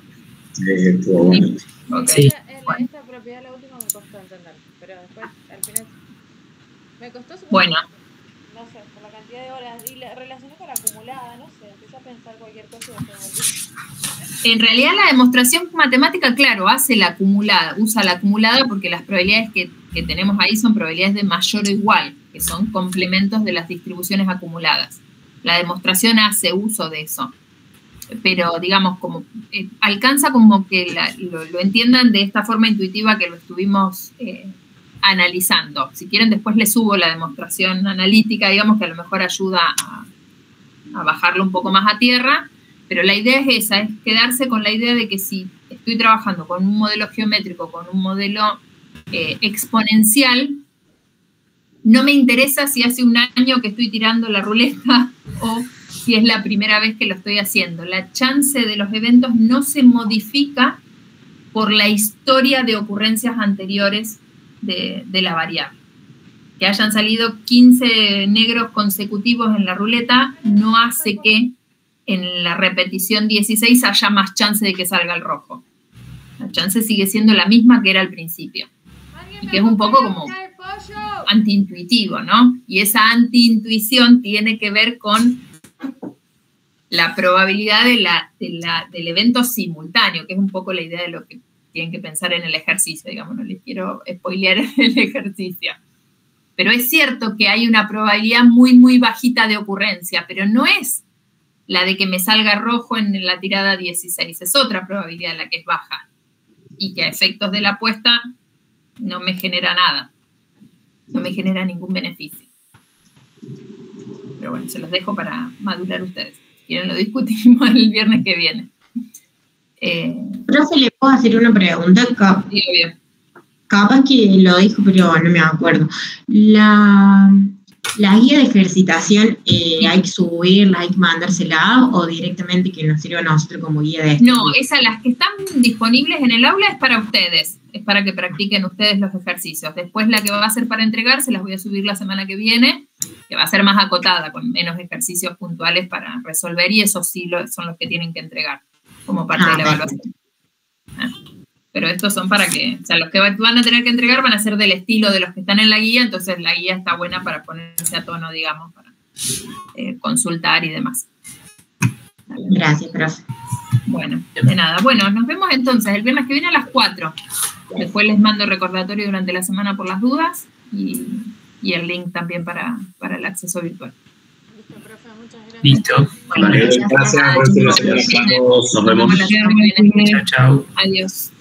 Estuvo bueno. Okay. Sí. Esta propiedad, la última, me costó entender, pero después, al final, me costó suponer, Bueno. no sé, por la cantidad de horas, y la relacioné con la acumulada, no sé, empecé a pensar cualquier cosa y después volví. En realidad la demostración matemática, claro, hace la acumulada, usa la acumulada porque las probabilidades que tenemos ahí son probabilidades de mayor o igual, que son complementos de las distribuciones acumuladas. La demostración hace uso de eso, pero digamos, como alcanza como que lo entiendan de esta forma intuitiva que lo estuvimos analizando. Si quieren después les subo la demostración analítica, digamos que a lo mejor ayuda a bajarlo un poco más a tierra, pero la idea es esa, es quedarse con la idea de que si estoy trabajando con un modelo geométrico, con un modelo exponencial, no me interesa si hace un año que estoy tirando la ruleta o si es la primera vez que lo estoy haciendo. La chance de los eventos no se modifica por la historia de ocurrencias anteriores de la variable. que hayan salido 15 negros consecutivos en la ruleta no hace que en la repetición 16 haya más chance de que salga el rojo. La chance sigue siendo la misma que era al principio. Y que es un poco como antiintuitivo, ¿no? Y esa antiintuición tiene que ver con la probabilidad del evento simultáneo, que es un poco la idea de lo que tienen que pensar en el ejercicio, digamos, no les quiero spoilear el ejercicio. Pero es cierto que hay una probabilidad muy, muy bajita de ocurrencia, pero no es la de que me salga rojo en la tirada 16, es otra probabilidad la que es baja y que a efectos de la apuesta no me genera nada, no me genera ningún beneficio. Pero bueno, se los dejo para madurar ustedes. Si quieren lo discutimos el viernes que viene. Profe, ¿le puedo hacer una pregunta? Sí, obvio. Capaz que lo dijo, pero no me acuerdo. La guía de ejercitación, ¿hay que subirla, hay que mandársela o directamente que nos sirva a nosotros como guía de estudio? No, esas las que están disponibles en el aula es para ustedes, es para que practiquen ustedes los ejercicios. Después la que va a ser para entregar se las voy a subir la semana que viene, que va a ser más acotada, con menos ejercicios puntuales para resolver, y esos sí son los que tienen que entregar como parte de la evaluación. Pero estos son para que, o sea, los que van a tener que entregar van a ser del estilo de los que están en la guía, entonces la guía está buena para ponerse a tono, digamos, para consultar y demás. Gracias, profe. Bueno, de nada. Bueno, nos vemos entonces el viernes que viene a las 4. Después les mando recordatorio durante la semana por las dudas y el link también para el acceso virtual. Listo, profe, muchas gracias. Listo. Vale, gracias. Buenas noches a todos. Nos vemos. Chao, chao. Adiós.